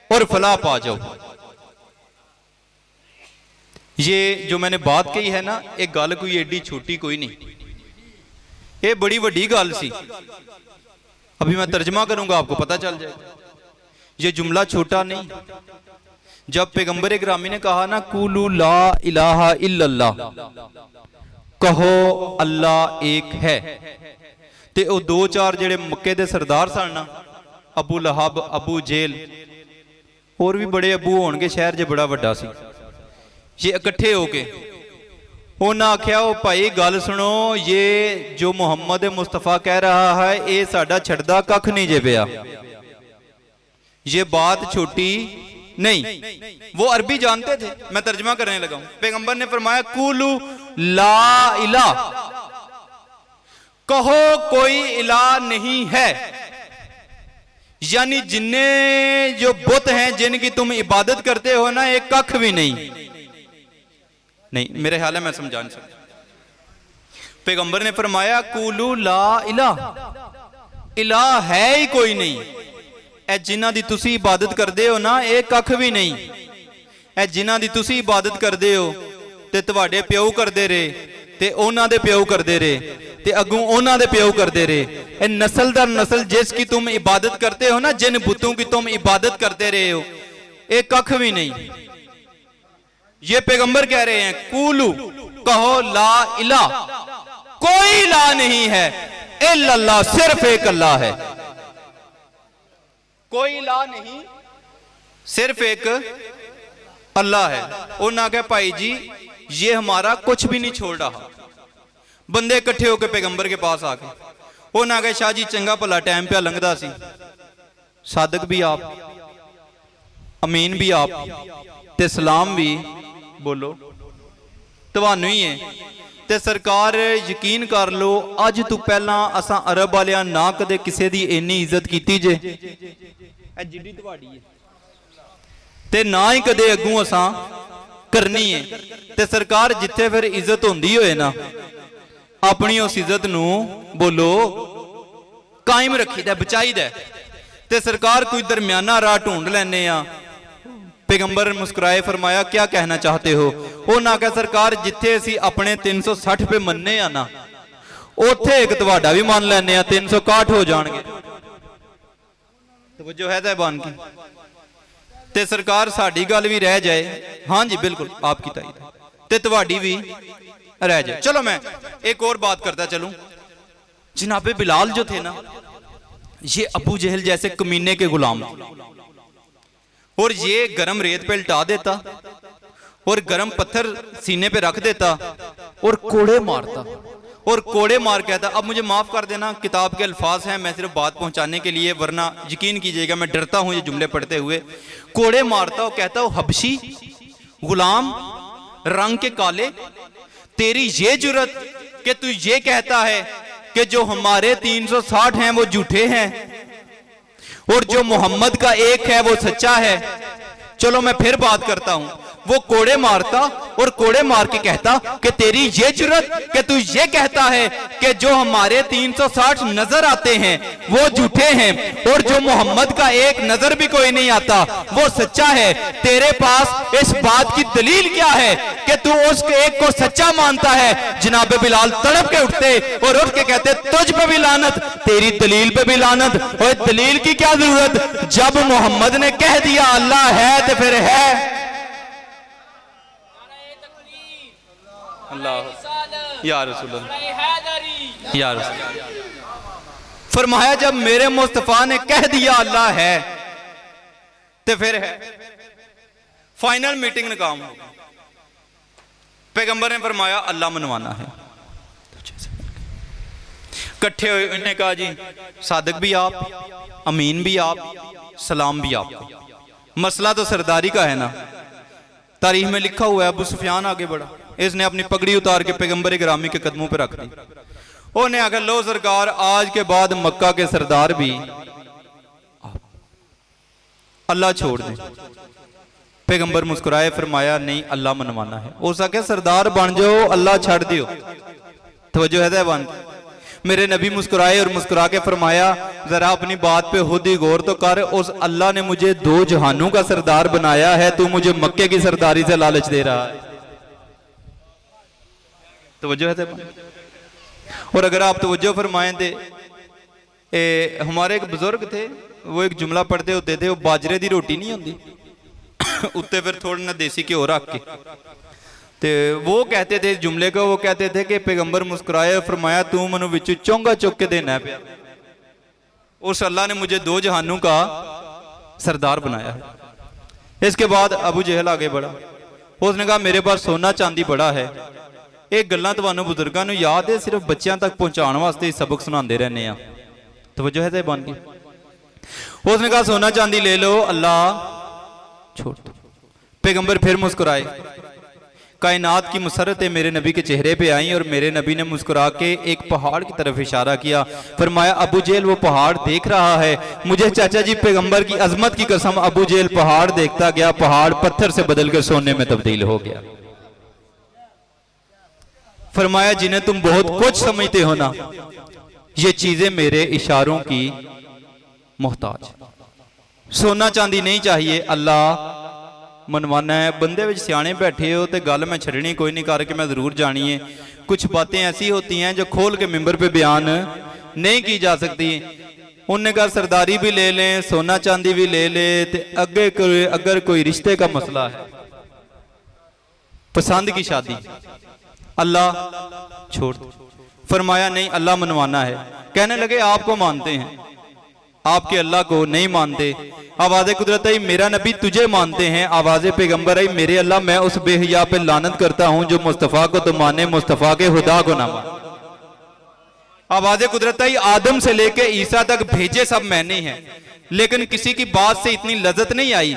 और फलाह पा जाओ। ये जो मैंने बात कही है ना, एक गल कोई एडी छोटी कोई नहीं, ये बड़ी वड्डी गल सी। अभी मैं तर्जमा करूंगा आपको पता चल जाएगा, ये जुमला छोटा नहीं। जब पैगंबर ग्रामी ने कहा ना कूलू ला इलाहा इल्लल्लाह, कहो अल्लाह एक है, ते वो 2-4 जेड़े मक्के दे सरदार सन ना, अबू लहब, अबू जेल, और भी बड़े अबू होणगे, शहर जे बड़ा वड्डा सी, ये इकट्ठे होके उन्हें आख्या ओ भाई गल सुनो, ये जो मुहम्मद मुस्तफा कह रहा है ये साडा छड़दा कख नहीं जे पिया, ये बात छोटी नहीं। वो अरबी जानते थे, मैं तर्जमा करने लगा हूं। पैगंबर ने फरमाया कुलू ला इला, कहो कोई इला नहीं है, यानी जिन्ने जो बुत हैं जिनकी तुम इबादत करते हो ना, एक कख भी नहीं। मेरे ख्याल है मैं समझा नहीं सकता। पैगंबर ने फरमाया कुलू ला इला, इला है ही कोई नहीं, ए जिन्हां दी तुसी इबादत करते हो ना, एक कख भी नहीं। ए जिन्हां दी तुसी इबादत करते हो ते तुहाडे प्यो करते रहे, ते उन्हां दे प्यो करते रहे, ते अगों उन्हां दे प्यो करते रहे। ए नस्ल दर नस्ल जिसकी तुम इबादत करते हो ना, जिन बुतों की तुम इबादत करते रहे हो, एक कख भी नहीं। ये पैगंबर कह रहे हैं कूलू, कहो ला इला, कोई इला नहीं है इल्लल्लाह, सिर्फ एक अल्लाह है। कोई इला नहीं, सिर्फ एक अल्लाह है। उन्होंने कहा भाई जी ये हमारा कुछ भी नहीं छोड़ रहा। बंदे इकट्ठे होकर पैगंबर के पास आ गए। उन्होंने कहा शाह जी चंगा भला टाइम पे लंघदा सी, सादक भी आप, अमीन भी आप, ते सलाम भी बोलो तुहानू ही है। ते सरकार यकीन कर लो, अज तू पहला असा अरब वालियां ना कदे किसी दी इन्नी इज्जत कीती जे, जिड्डी तुहाडी है, ते ना ही कदे अगू असा करनी है। ते सरकार जिथे फिर इज्जत होंदी होए ना, अपनी उस इज्जत नू बोलो कायम रखीदा, बचाईदा। ते सरकार कोई दरम्याना राह ढूंढ लैने आ। पैगंबर मुस्कुराए, फरमाया क्या कहना चाहते हो? उन्होंने कहा सरकार जिथे असी अपने 360 पे मन्ने आ ना, उथे एक तुहाडा भी मान लैने आ, 361 हो जाएंगे। तवज्जो है साहिबान की? ते सरकार साडी गल भी रह जाए, हाँ जी बिल्कुल आपकी ताईद, ते तुहाडी भी रह जाए। चलो मैं एक और बात करता चलूं। जनाबे बिलाल जो थे ना, ये अबू जहल जैसे कमीने के गुलाम थे, और ये गरम रेत पे लटा देता और गरम पत्थर सीने पे रख देता और कोड़े मारता, और कोड़े मार कहता, अब मुझे माफ कर देना किताब के अल्फाज हैं, मैं सिर्फ बात पहुंचाने के लिए, वरना यकीन कीजिएगा मैं डरता हूं ये जुमले पढ़ते हुए। कोड़े मारता और कहता हो हबशी गुलाम रंग के काले, तेरी ये जुर्रत कि तू ये कहता है कि जो हमारे 360 हैं वो झूठे हैं और जो मोहम्मद का एक है वो सच्चा है। चलो मैं फिर बात करता हूं। वो कोड़े मारता और कोड़े मार के कहता कि तेरी ये जुर्रत कि तू ये कहता है कि जो हमारे 360 नजर आते हैं वो झूठे हैं और जो मोहम्मद का एक नजर भी कोई नहीं आता वो सच्चा है। तेरे पास इस बात की दलील क्या है कि तू उस एक को सच्चा मानता है? जनाब बिलाल तड़प के उठते और उठ के कहते तुझ पे भी लानत, तेरी दलील पे भी लानत। और दलील की क्या जरूरत, जब मोहम्मद ने कह दिया अल्लाह है तो फिर है। अल्लाह या रसूल अल्लाह या रसूल। फरमाया जब मेरे मुस्तफा ने कह दिया अल्लाह है तो फिर है। फाइनल मीटिंग नाकाम। पैगंबर ने फरमाया अल्लाह मनवाना है। इकट्ठे हुए, इन्हें कहा जी सादक भी आप, अमीन भी आप, सलाम भी आपको। मसला तो सरदारी का है ना, तारीख में लिखा हुआ है। अबू सुफियान आगे बढ़ा, इसने अपनी पगड़ी उतार के पैगंबर गिरामी के कदमों पे रख दी। उन्हें आकर लो सरकार आज के बाद मक्का के सरदार भी अल्लाह छोड़ दे। पैगंबर मुस्कुराए, फरमाया नहीं अल्लाह मनवाना है। हो सके सरदार बन जाओ, अल्लाह छड़ दियो। तवज्जो है साहिबान? मेरे नबी मुस्कुराए और मुस्कुरा के फरमाया जरा अपनी बात पे खुद ही गौर तो कर, उस अल्लाह ने मुझे 2 जहानों का सरदार बनाया है, तू मुझे मक्के की सरदारी से लालच दे रहा है। तवज्जो है साहिबान? और अगर आप तवज्जो फरमाएं थे, हमारे एक बुजुर्ग थे, वो एक जुमला पढ़ते होते थे, वो बाजरे की रोटी नहीं होती उत्ते फिर थोड़ा ना देसी घ्यो रख के, ते वो कहते थे जुमले को, वो कहते थे कि पैगंबर मुस्कुराए, फरमाया तू मनु विचू चोंगा चुक के देना है पिया, उस अल्लाह ने मुझे 2 जहानों का सरदार बनाया है। इसके बाद अबू जहल आगे बढ़ा। उसने कहा मेरे पास सोना चांदी बड़ा है। ये गल्लां तुहानूं बुजुर्गां नूं याद है, सिर्फ बच्चों तक पहुँचाने वास्ते ही सबक सुनाते रहने आ। तवज्जो है बन गई। उसने कहा सोना चांदी ले लो, अल्लाह छोड़ दो। पैगंबर फिर मुस्कुराए। कायनात की मुसरत मेरे नबी के चेहरे पे आई और मेरे नबी ने मुस्कुरा के एक पहाड़ की तरफ इशारा किया। फरमाया अबू जेल वो पहाड़ देख रहा है। मुझे चाचा जी पैगंबर की अजमत की कसम, अबू जेल पहाड़ देखता गया, पहाड़ पत्थर से बदल कर सोने में तब्दील हो गया। फरमाया जिन्हें तुम बहुत कुछ समझते हो ना, ये चीजें मेरे इशारों की मोहताज। सोना चांदी नहीं चाहिए, अल्लाह मनवाना है। बंदे विच सियाने बैठे हो तो गल मैं छड़नी कोई नहीं, करके मैं जरूर जानी है। कुछ बातें ऐसी होती हैं जो खोल के मिंबर पे बयान नहीं की जा सकती। उन्होंने कहा सरदारी भी ले लें, सोना चांदी भी ले ले, तो अगर कोई रिश्ते का मसला है, पसंद की शादी, अल्लाह छोड़। फरमाया नहीं, अल्लाह मनवाना है। कहने लगे आपको मानते हैं, आपके अल्लाह को नहीं मानते। आवाज़ कुदरत आई मेरा नबी तुझे मानते हैं। आवाज़ पैगंबर आई मेरे अल्लाह मैं उस बेहया पे लानत करता हूं जो मुस्तफ़ा को तो माने, मुस्तफ़ा के खुदा को ना माने। आवाज़ कुदरत आई आदम से लेके ईसा तक भेजे सब मैंने हैं, लेकिन किसी की बात से इतनी लज्जत नहीं आई,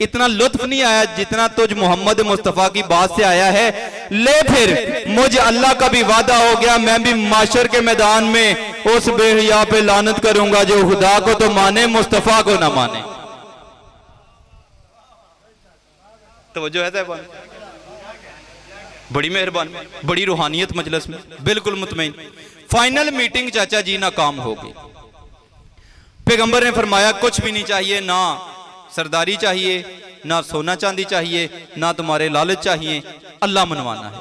इतना लुत्फ नहीं आया जितना तुझ मोहम्मद मुस्तफ़ा की बात से आया है। ले फिर मुझे अल्लाह का भी वादा हो गया, मैं भी माशर के मैदान में उस बेहया पे लानत करूंगा जो खुदा को तो माने, मुस्तफ़ा को ना माने। तवज्जो है साहब, बड़ी मेहरबानी, बड़ी रूहानियत मजलिस में, बिल्कुल मुतमईन। फाइनल मीटिंग चाचा जी नाकाम हो गई। पैगंबर ने फरमाया कुछ भी नहीं चाहिए, ना सरदारी चाहिए, ना सोना चांदी चाहिए, ना तुम्हारे लालच चाहिए, अल्लाह मनवाना है।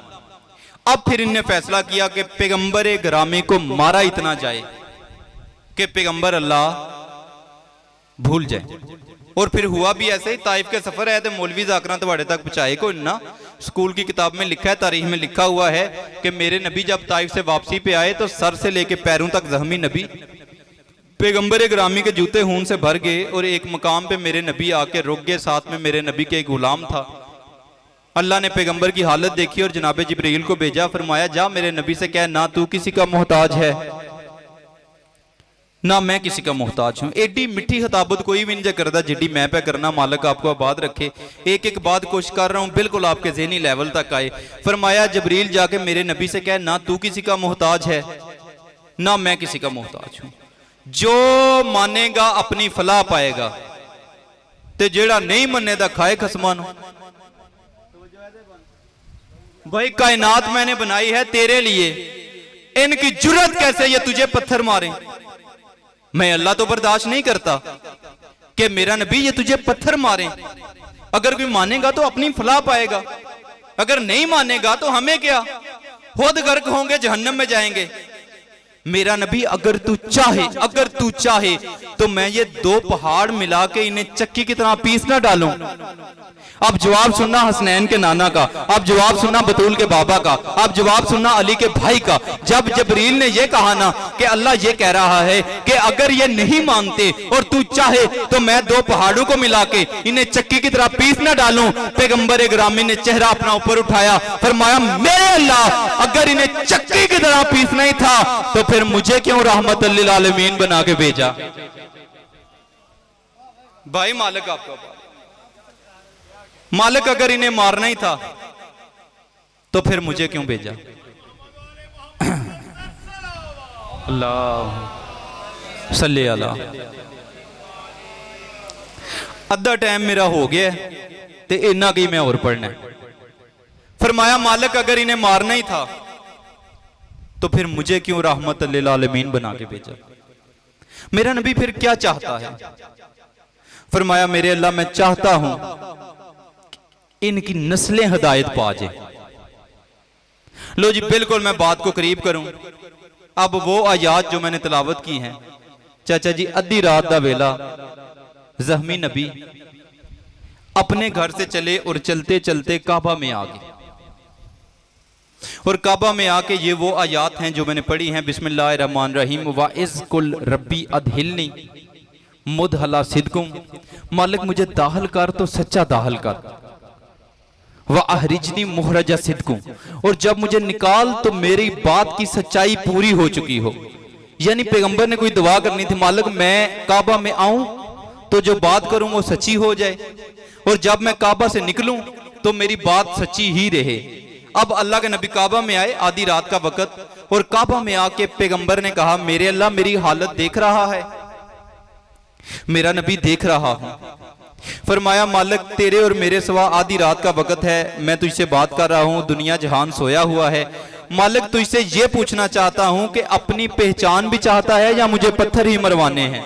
अब फिर इनने फैसला किया कि पैगंबर गिरामी को मारा इतना जाए कि पैगंबर अल्लाह भूल जाए। और फिर हुआ भी ऐसे ही। ताइफ के सफर है तो मौलवी जाकरा तुम्हारे तक पहुंचाए कोई ना। स्कूल की किताब में लिखा है, तारीख में लिखा हुआ है कि मेरे नबी जब ताइफ से वापसी पे आए तो सर से लेके पैरों तक जख्मी नबी, पैगंबर ग्रामी के जूते खून से भर गए और एक मकाम पे मेरे नबी आके रुक गए। साथ में मेरे नबी के एक गुलाम था। अल्लाह ने पैगंबर की हालत देखी और जनाब जिब्रील को भेजा। फरमाया जा मेरे नबी से कह ना तू किसी का मोहताज है ना मैं किसी का मोहताज हूं। एडी मिठी खिताबत कोई भी नहीं करता जिड्डी मैं पे करना। मालिक आपको आबाद रखे। एक एक बात कोशिश कर रहा हूं बिल्कुल आपके ज़हनी लेवल तक आए। फरमाया जबरील जाके मेरे नबी से कह ना तू किसी का मोहताज है ना मैं किसी का मोहताज हूं। जो मानेगा अपनी फलाह पाएगा ते जेड़ा नहीं मनेगा खाए खसमान। भाई कायनात मैंने बनाई है तेरे लिए, इनकी जुर्रत कैसे ये तुझे पत्थर मारे। मैं अल्लाह तो बर्दाश्त नहीं करता कि मेरा नबी ये तुझे पत्थर मारे। अगर कोई मानेगा तो अपनी फलाह पाएगा, अगर नहीं मानेगा तो हमें क्या, खुद गर्क होंगे, जहन्नम में जाएंगे। मेरा नबी अगर तू चाहे तो मैं ये दो पहाड़ मिला के इन्हें चक्की की तरह पीस ना डालूं। अब जवाब सुनना हसनैन के नाना का, अब जवाब सुनना बतूल के बाबा का, अब जवाब सुनना अली के भाई का। जब जबरील ने यह कहा ना कि अल्लाह ये कह रहा है कि अगर ये नहीं मानते और तू चाहे तो मैं दो पहाड़ों को मिला के इन्हें चक्की की तरह पीस ना डालूं। पैगंबर ग्रामी ने चेहरा अपना ऊपर उठाया, फरमाया मेरे अल्लाह अगर इन्हें चक्की की तरह पीसना ही था तो फिर मुझे क्यों रहमत लिल आलमीन बना के भेजा। भाई मालिक आपका मालिक अगर इन्हें मारना ही था तो फिर मुझे क्यों भेजा। अल्लाह सल्ले अला। अद्धा टाइम मेरा हो गया ते इन्ना की मैं और पढ़ना। फरमाया मालिक अगर इन्हें मारना ही था तो फिर मुझे क्यों रहमत लिल आलमीन बना के भेजा। मेरा नबी फिर क्या चाहता है। फरमाया मेरे अल्लाह मैं चाहता हूं इनकी नस्लें हिदायत पा जाए। लो जी बिल्कुल मैं बात को करीब करूं। अब वो आयात जो मैंने तिलावत की हैं चाचा जी, अद्धी रात का वेला जख्मी नबी अपने घर से चले और चलते चलते काबा में आ गए। और काबा में आके ये वो आयात हैं जो मैंने पढ़ी हैं। बिस्मिल्लाहिर्रहमानिर्रहीम वाइज़ कुल रब्बी अदहिलनी मुदहला सिद्कुम। मालिक मुझे दाखिल कर तो सच्चा दाखिल कर। व अहरिजनी मुहरजा सिद्कू, और जब मुझे निकाल तो मेरी बात की सच्चाई पूरी हो चुकी हो। यानी पैगंबर ने कोई दुआ करनी थी, मालिक मैं काबा में आऊं तो जो बात करूं वो सच्ची हो जाए, और जब मैं काबा से निकलूं तो मेरी बात सच्ची ही रहे। अब अल्लाह के नबी काबा में आए, आधी रात का वक्त, और काबा में आके पैगंबर ने कहा मेरे अल्लाह मेरी हालत देख रहा है, मेरा नबी देख रहा हूं। फरमाया मालिक तेरे और मेरे सिवा आधी रात का वक्त है, मैं तुझसे बात कर रहा हूं, दुनिया जहान सोया हुआ है। मालिक तुझसे यह पूछना चाहता हूं कि अपनी पहचान भी चाहता है या मुझे पत्थर ही मरवाने हैं।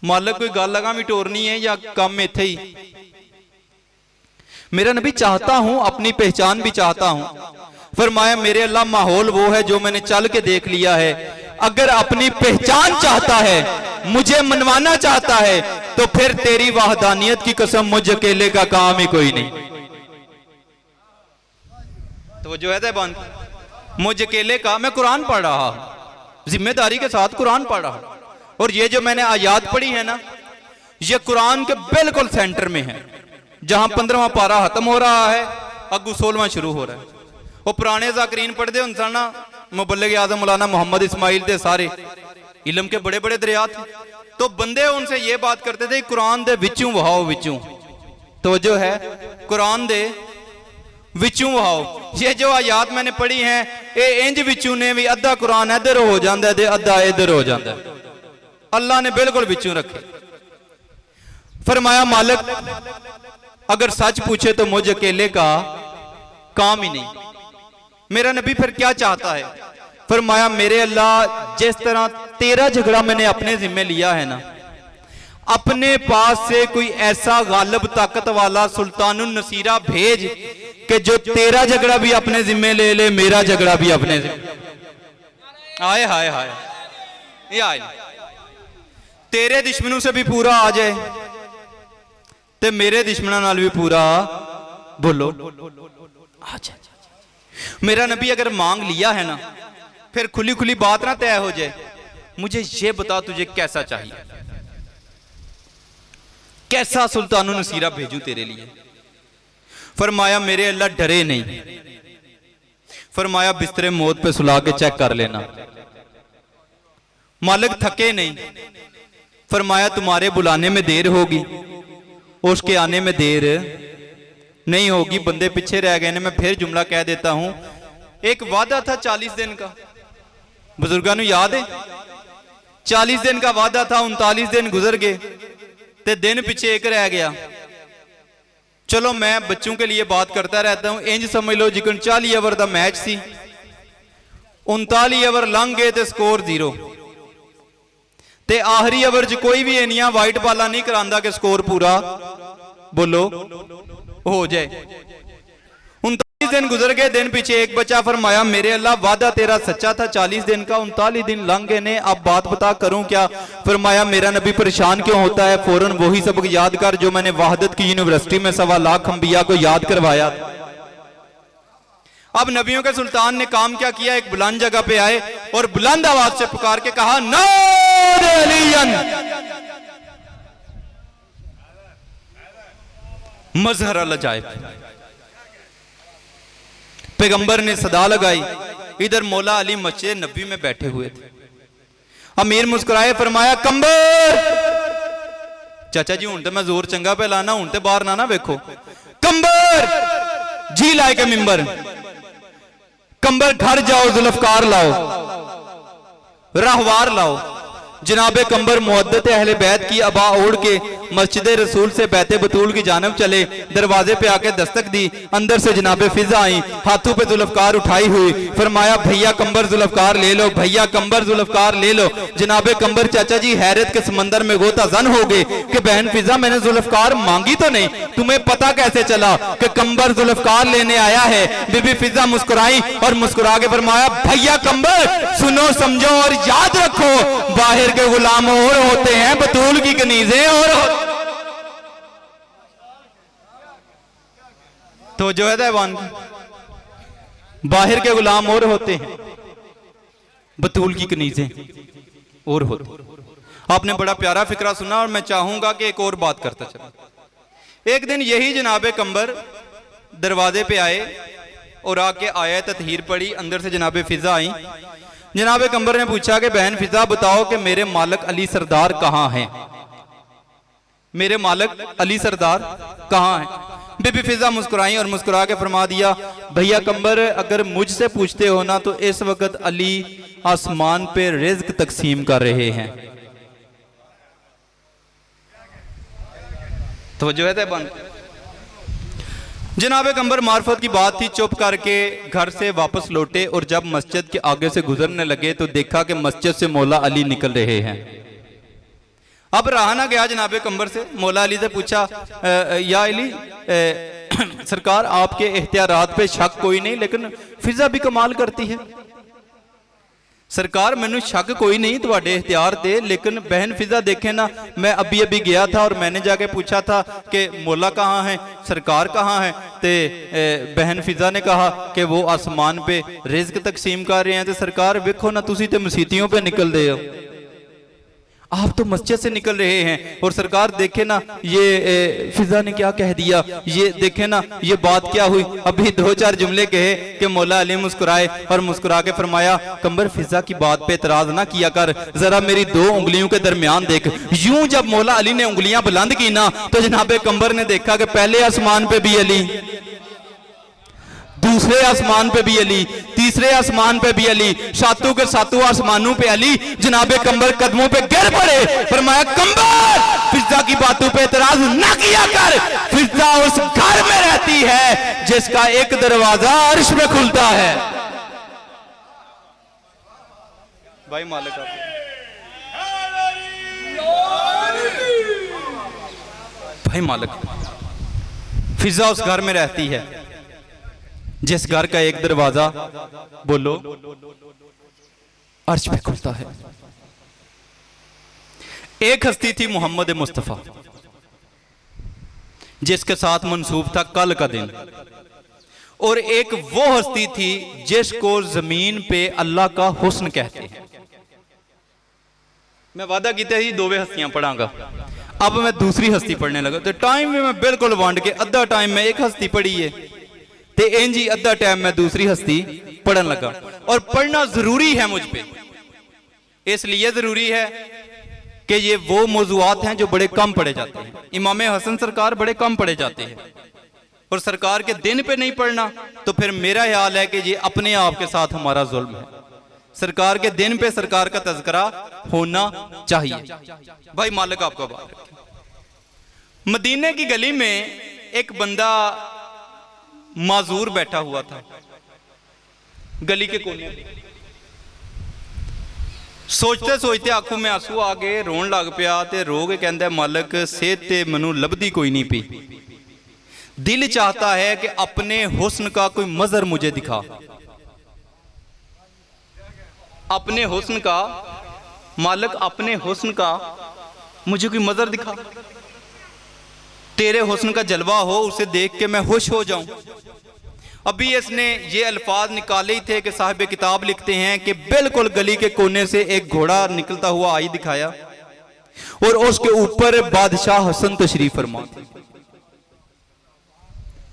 मालिक कोई गल लगा मिटोरनी है या कम इथे ही? मेरा नबी चाहता हूं, अपनी पहचान भी चाहता हूं। फरमाया मेरे अल्लाह माहौल वो है जो मैंने चल के देख लिया है, अगर अपनी पहचान चाहता है, मुझे मनवाना चाहता है, तो फिर तेरी वहदानियत की कसम मुझ अकेले का काम ही कोई नहीं। तो जो है तैबान, मुझ अकेले का, मैं कुरान पढ़ रहा हूं, जिम्मेदारी के साथ कुरान पढ़ रहा हूं, और ये जो मैंने आयात पढ़ी है ना, ये कुरान के बिल्कुल सेंटर में है, जहां 15वां पारा खत्म हो रहा है, अगू 16वां शुरू हो रहा है। वो पुराने जाकरीन पढ़ते उनसा ना, मुबल्लिग आज़म मौलाना मोहम्मद इस्माइल थे, सारे इल्म के बड़े बड़े दरिया थे, तो बंदे उनसे ये बात करते थे कुरान दे विचों वहाओ विचों, तो जो है कुरान दे विचों वहाओ। ये जो आयात मैंने पढ़ी हैं, ये इंज विचों ने भी, अद्धा कुरान इधर हो जाता है, अद्धा इधर हो जाता है, अल्लाह ने बिल्कुल विचों रखे। फरमाया मालिक अगर सच पूछे तो मुझ अकेले का काम ही नहीं। मेरा नबी फिर क्या चाहता है? फरमाया मेरे अल्लाह जिस तरह तेरा झगड़ा मैंने अपने जिम्मे लिया है ना, अपने पास से कोई ऐसा गालिब ताकत वाला सुल्तानुन नसीरा भेज कि जो तेरा झगड़ा भी अपने जिम्मे ले ले, मेरा झगड़ा भी अपने जिम्मे। आए हाय हाय, ये आए तेरे दुश्मनों से भी पूरा आ जाए ते मेरे दुश्मनों नाल भी पूरा बोलो आ जाए। मेरा नबी अगर मांग लिया है ना, फिर खुली खुली बात ना तय हो जाए, मुझे ये बता तुझे कैसा चाहिए, कैसा सुल्तानुन नसीरा भेजूं तेरे लिए। फरमाया मेरे अल्लाह डरे नहीं। फरमाया बिस्तरे मौत पे सुला के चेक कर लेना। मालिक थके नहीं। फरमाया तुम्हारे बुलाने में देर होगी, उसके आने में देर नहीं होगी। बंदे पीछे रह गए ने। मैं फिर जुमला कह देता हूं, एक वादा था 40 दिन का, बुजुर्गों को याद है? 40 दिन का वादा था, 39 दिन गुजर गए ते दिन पीछे एक रह गया। चलो मैं बच्चों के लिए बात करता रहता हूं, इंज समझ लो जिकन 40 ओवर का मैच सी, 39 ओवर लंघ गए तो स्कोर 0 ते आखिरी ओवर च कोई भी इनिया वाइट बाला नहीं करांदा कि स्कोर पूरा बोलो हो जाए। 39 दिन गुजर गए, दिन पीछे एक बचा। फरमाया मेरे अल्लाह वादा तेरा सच्चा था 40 दिन का, 39 दिन लंघ गए ने, अब बात बता करूं क्या? फरमाया मेरा नबी परेशान क्यों होता है, फौरन वही सबक याद कर जो मैंने वहादत की यूनिवर्सिटी में 1.25 लाख अंबिया को याद करवाया। अब नबियों के सुल्तान ने काम क्या किया, एक बुलंद जगह पे आए और बुलंद आवाज से पुकार के कहा नारे अलियन। मजहर अल-अजाइब। पैगंबर ने सदा लगाई। इधर मौला अली मस्जिद नबी में बैठे हुए थे। अमीर मुस्कुराए, फरमाया कंबर। चाचा जी हूं तो मैं जोर चंगा पे लाना, हूं तो बाहर ना वेखो। कंबर जी लाए के मिंबर, कंबर घर जाओ, जुल्फकार लाओ, राहवार लाओ। जनाबे कंबर मुहद्दत अहले बैत की अबा ओढ़ के मस्जिद रसूल से बैते बतूल की जानब चले। दरवाजे पे आके दस्तक दी, अंदर से जनाबे फिजा आई, हाथों पे जुल्फकार उठाई हुई। फरमाया भैया कंबर जुल्फकार ले लो, भैया कंबर जुल्फकार ले लो। जनाबे कंबर चाचा जी हैरत के समंदर में गोता जन हो गए कि बहन फिजा मैंने जुल्फकार मांगी तो नहीं, तुम्हें पता कैसे चला कि कंबर जुल्फकार लेने आया है? बीबी फिजा मुस्कुराई और मुस्कुरा के फरमाया भैया कंबर सुनो समझो और याद रखो, बाहर के गुलाम और होते हैं, बतूल की कनीजें और तो जो है दैवान बाहर के गुलाम और होते हैं, बतूल की कनीजें और होते। आपने बड़ा प्यारा फिक्रा सुना और मैं चाहूंगा कि एक और बात करता चला। एक दिन यही जनाब कंबर दरवाजे पे आए और आके आया ततहीर पड़ी, अंदर से जनाब फिजा आई। जनाब कंबर ने पूछा कि बहन फिजा बताओ कि मेरे मालिक अली सरदार कहाँ हैं, मेरे मालिक अली सरदार कहाँ हैं। बीबी फिजा मुस्कुराई और मुस्कुरा के फरमा दिया, भैया कंबर अगर मुझसे पूछते हो ना तो इस वक्त अली आसमान पे रिज्क तकसीम कर रहे हैं। तो जो है बन जनाब कंबर मार्फत की बात थी, चुप करके घर से वापस लौटे और जब मस्जिद के आगे से गुजरने लगे तो देखा कि मस्जिद से मौला अली निकल रहे हैं। अब रहा ना गया जनाब कंबर से, मौला अली से पूछा या अली सरकार आपके एहतियारात पे शक कोई नहीं, लेकिन फिजा भी कमाल करती है। सरकार मैनू शक कोई नहीं तुहाडे एहतियार ते, लेकिन बहन फिजा देखे ना, मैं अभी अभी गया था और मैंने जाके पूछा था कि मौला कहाँ है, सरकार कहाँ है, ते बहन फिजा ने कहा कि वो आसमान पे रिज्क तकसीम कर रहे हैं। तो सरकार वेखो ना, तुसी ते मसीतियों पे निकल रहे हो, आप तो मस्जिद से निकल रहे हैं। और सरकार देखे ना ये फिजा ने क्या कह दिया, ये देखे ना ये बात क्या हुई। अभी 2-4 जुमले कहे कि मौला अली मुस्कुराए और मुस्कुरा के फरमाया, कंबर फिजा की बात पे एतराज ना किया कर, जरा मेरी 2 उंगलियों के दरमियान देख। यूं जब मौला अली ने उंगलियां बुलंद की ना तो जनाबे कंबर ने देखा कि पहले आसमान पे भी अली, दूसरे आसमान पे भी अली, तीसरे आसमान पे भी अली, सातों के सातों आसमानों पे अली। जनाबे कंबर कदमों पे गिर पड़े, फरमाया कंबर फिजा की बातों पे एतराज ना किया कर, फिजा उस घर में रहती है जिसका एक दरवाजा अर्श में खुलता है। भाई मालिक भाई मालिक फिजा उस घर में रहती है जिस घर का एक दरवाजा बोलो अर्श पे खुलता है। एक हस्ती थी मोहम्मद मुस्तफा, जिसके साथ मंसूब था कल का दिन, और एक वो हस्ती थी जिसको जमीन पे अल्लाह का हुस्न कहते हैं। मैं वादा किया ही 2 हस्तियां पढ़ांगा, अब मैं दूसरी हस्ती पढ़ने लगा। तो टाइम भी मैं बिल्कुल वंड के, अद्धा टाइम में एक हस्ती पढ़ी है ते इंजी अद्धा टाइम मैं दूसरी हस्ती पढ़न लगा। और पढ़ना जरूरी है मुझ पे, इसलिए जरूरी है कि ये वो मौजूआत हैं जो बड़े कम पढ़े जाते हैं। इमाम हसन सरकार बड़े कम पढ़े जाते हैं, और सरकार के दिन पे नहीं पढ़ना तो फिर मेरा ख्याल है कि ये अपने आप के साथ हमारा जुल्म है। सरकार के दिन पे सरकार का तज़किरा होना चाहिए। भाई मालिक आपका बात रखे। मदीने की गली में एक बंदा माजूर बैठा हुआ था गली के कोने में। सोचते सोचते आंखों में आंसू आ गए, रोन लग पिया ते रो के कहंदा मालिक सेहत ते मैनू लभदी कोई नहीं पी, दिल चाहता है कि अपने हुस्न का कोई मजर मुझे दिखा, अपने हुस्न का मालिक अपने हुस्न का मुझे कोई मजर दिखा, तेरे हुस्न का जलवा हो, उसे देख के मैं खुश हो जाऊं। अभी इसने ये अल्फाज निकाले ही थे कि साहिब किताब लिखते हैं कि बिल्कुल गली के कोने से एक घोड़ा निकलता हुआ आई दिखाया और उसके ऊपर बादशाह हसन तशरीफ फरमा थे।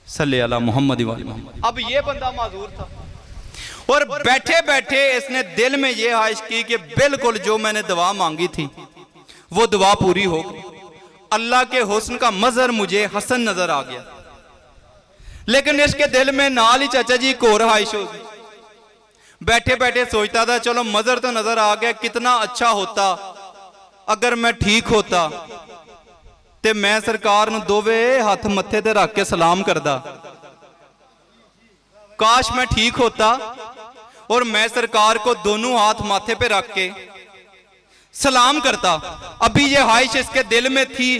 सल्ले अला मोहम्मद वाले मोहम्मद। अब ये बंदा माजूर था और बैठे बैठे इसने दिल में ये ख्वाहिश की कि बिल्कुल जो मैंने दुआ मांगी थी वो दुआ पूरी हो गई। अल्लाह के हुस्न का मजर मुझे हसन नजर आ गया, लेकिन इसके दिल में नाल ही चाचा जी एक और ख्वाहिश हो गई। बैठे बैठे सोचता था चलो मजर तो नजर आ गया, कितना अच्छा होता अगर मैं ठीक होता ते मैं सरकार नूं दोवे हाथ मत्थे ते रख के सलाम करदा। काश मैं ठीक होता और मैं सरकार को दोनों हाथ माथे पे रख के सलाम करता। अभी ये ख्वाहिश इसके दिल में थी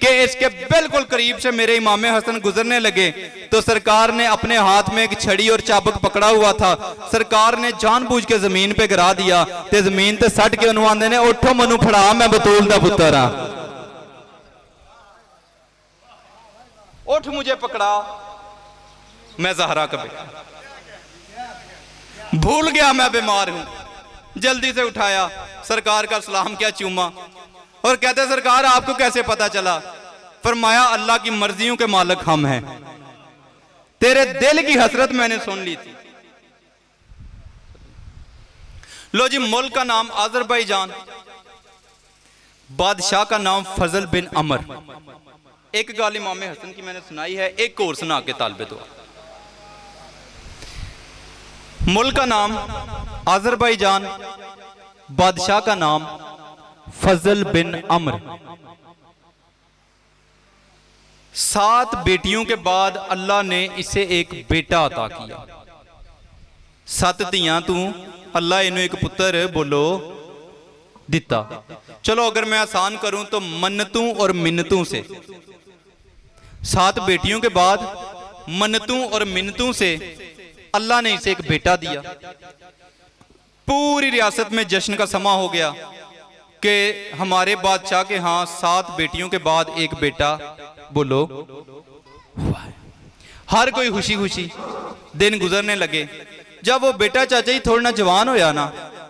कि इसके बिल्कुल करीब से मेरे इमाम हसन गुजरने लगे तो सरकार ने अपने हाथ में एक छड़ी और चाबुक पकड़ा हुआ था, सरकार ने जानबूझ के जमीन पे गिरा दिया ते जमीन ते सट के उन्होंने आंदे ने उठो मनु फड़ा मैं बतूल दा पुत्तर हां, उठ मुझे पकड़ा मैं ज़हरा का बेटा, भूल गया मैं बीमार हूं। जल्दी से उठाया, सरकार का सलाम किया, चूमा और कहते सरकार आपको कैसे पता चला? फरमाया अल्लाह की मर्जियों के मालिक हम हैं। तेरे दिल की हसरत मैंने सुन ली थी। लो जी, मुल्क का नाम अजरबैजान, बादशाह का नाम फजल बिन अमर। एक गाल इमाम हसन की मैंने सुनाई है, एक और सुना के तालिबे दुआ। मुल्क का नाम अजरबैजान, बादशाह का नाम फजल बिन अमर। 7 बेटियों के बाद अल्लाह ने इसे एक बेटा अता किया। 7 धियां तू अल्लाह इन्हें एक पुत्र बोलो दिता। चलो अगर मैं आसान करूं तो मन्नतों और मिन्नतों से, 7 बेटियों के बाद मन्नतों और मिन्नतों से अल्लाह ने इसे एक बेटा दिया। पूरी रियासत में जश्न का समा हो गया कि हमारे बादशाह के यहाँ 7 बेटियों के बाद एक बेटा बोलो हुआ है। हर कोई खुशी खुशी दिन गुजरने लगे। जब वो बेटा चाचा जी थोड़ा ना जवान होया ना,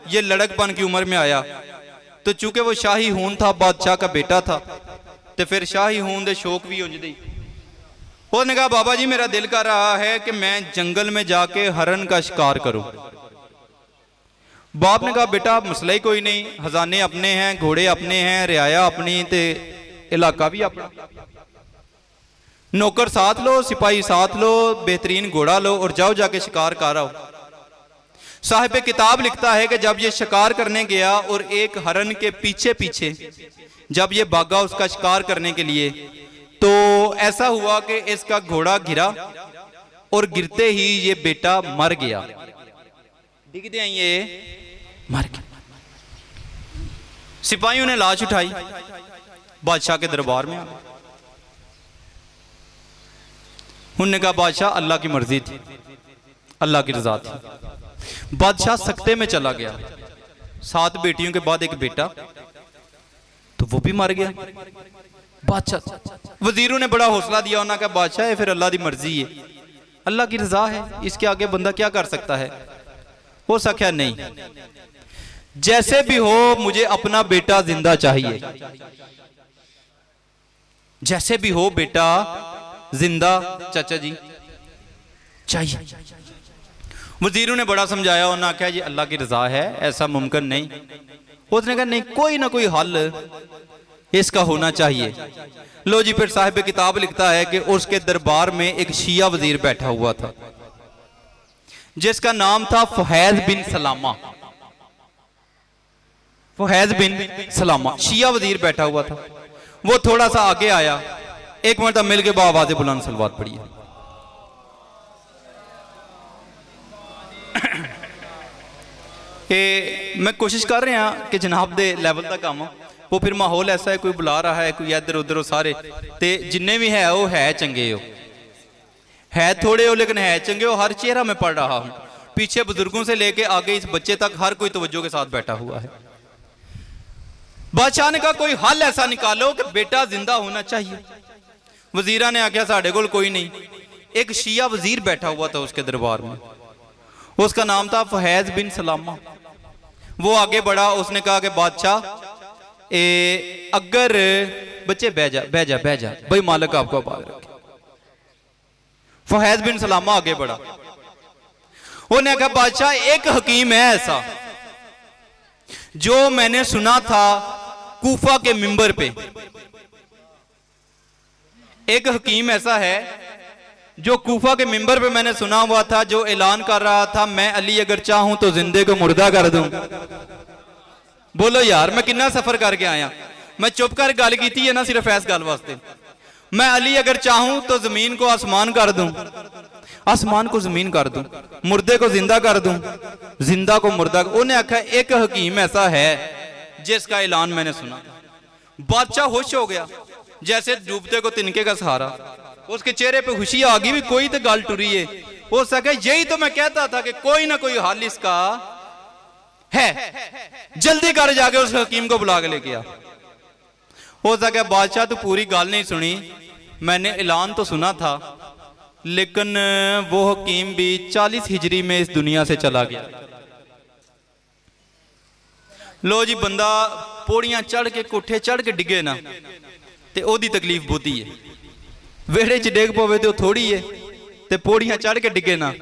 ये लड़कपन की उम्र में आया, तो चूंकि वो शाही हून था, बादशाह का बेटा था, तो फिर शाही हून दे शौक भी उंज दी। उसने कहा बाबा जी मेरा दिल कर रहा है कि मैं जंगल में जाके हरन का शिकार करूं। बाप ने कहा बेटा मसला ही कोई नहीं, खजाने अपने हैं, घोड़े अपने हैं, रियाया अपनी, ते इलाका भी अपना। नौकर साथ लो, सिपाही साथ लो, बेहतरीन घोड़ा लो और जाओ जाके शिकार कर आओ। साहिब किताब लिखता है कि जब ये शिकार करने गया और एक हरन के पीछे पीछे जब ये भागा उसका शिकार करने के लिए, तो ऐसा हुआ कि इसका घोड़ा गिरा और गिरते ही ये बेटा मर गया। दिखते हैं ये मर गया। सिपाहियों ने लाश उठाई, बादशाह के दरबार में आ गए। उन्होंने कहा बादशाह अल्लाह की मर्जी थी, अल्लाह की रजा थी। बादशाह सख्ते में चला गया। 7 बेटियों के बाद एक बेटा, तो वो भी मर गया। बादशाह वजीरों ने बड़ा हौसला दिया, उन्होंने कहा बादशाह है फिर अल्लाह की मर्जी है, अल्लाह की रजा है, इसके आगे बंदा क्या कर सकता है। हो सका नहीं, जैसे भी हो मुझे अपना बेटा जिंदा चाहिए, जैसे भी हो बेटा जिंदा चाचा जी चाहिए। वजीरों ने बड़ा समझाया, उन्होंने कहा जी अल्लाह की रजा है, ऐसा मुमकिन नहीं। उसने कहा नहीं, कोई ना कोई हल इसका होना चाहिए। लो जी, फिर साहिब किताब लिखता है कि उसके दरबार में एक शिया वजीर बैठा हुआ था जिसका नाम था फहैज बिन सलामा। फहैज बिन सलामा शिया वजीर बैठा हुआ था। वो थोड़ा सा आगे आया, एक मरतबा मिल के आवाज़ बुलंद सलवात पड़ी है। मैं कोशिश कर रहा कि जनाब दे लैवल तक आवां। वो फिर माहौल ऐसा है, कोई बुला रहा है, कोई इधर उधर, सारे ते जिन्ने भी है वो है चंगे, हो है थोड़े हो लेकिन है चंगे हो। हर चेहरा मैं पढ़ रहा हूं, पीछे बुजुर्गों से लेके आगे इस बच्चे तक हर कोई तवज्जो के साथ बैठा हुआ है। बादशाह ने कहा कोई हल ऐसा निकालो कि बेटा जिंदा होना चाहिए। वजीरा ने आख्या साढ़े कोल कोई नहीं। एक शिया वजीर बैठा हुआ था उसके दरबार में, उसका नाम था फहैज बिन सलामा। वो आगे बढ़ा, उसने कहा कि बादशाह अगर बच्चे बह जा भाई, मालिक आपको आबाद रखे। फहैज बिन सलामा आगे बढ़ा, उन्होंने कहा बादशाह एक हकीम है ऐसा जो मैंने सुना था कूफा के मिंबर पे। एक हकीम ऐसा है जो कूफा के मिंबर पे मैंने सुना हुआ था, जो ऐलान कर रहा था मैं अली अगर चाहूं तो जिंदे को मुर्दा कर दूं। बोलो यार, मैं कितना सफर करके आया। मैं चुप कर गल की है ना, सिर्फ ऐस गल वास्ते। मैं अली अगर चाहूं तो जमीन को आसमान कर दूं, आसमान को जमीन कर दूं, मुर्दे को जिंदा कर दूं, जिंदा को मुर्दा। उन्हें आखा एक हकीम ऐसा है जिसका ऐलान मैंने सुना। बादशाह होश हो गया, जैसे डूबते को तिनके का सहारा। उसके चेहरे पे खुशी आ गई, भी कोई तो गल टुरी है। हो सके यही तो मैं कहता था कि कोई ना कोई हल इसका है। जल्दी कर जाके उस हकीम को बुला के लेके आ। हो सके बादशाह तो पूरी गल नहीं सुनी, मैंने ऐलान तो सुना था, लेकिन वो हकीम भी 40 हिजरी में इस दुनिया से चला गया। लो जी, बंदा पौड़ियां चढ़ के कोठे चढ़ के डिगे ना, ਤੇ ਉਹਦੀ ਤਕਲੀਫ ਬਹੁਤੀ ਹੈ। ਵਿਹੜੇ 'ਚ ਡਿੱਗ ਪਵੇ ਤੇ ਉਹ ਥੋੜੀ ਹੈ, ਤੇ ਪੌੜੀਆਂ ਚੜ੍ਹ ਕੇ ਡਿੱਗੇ ਨਾ।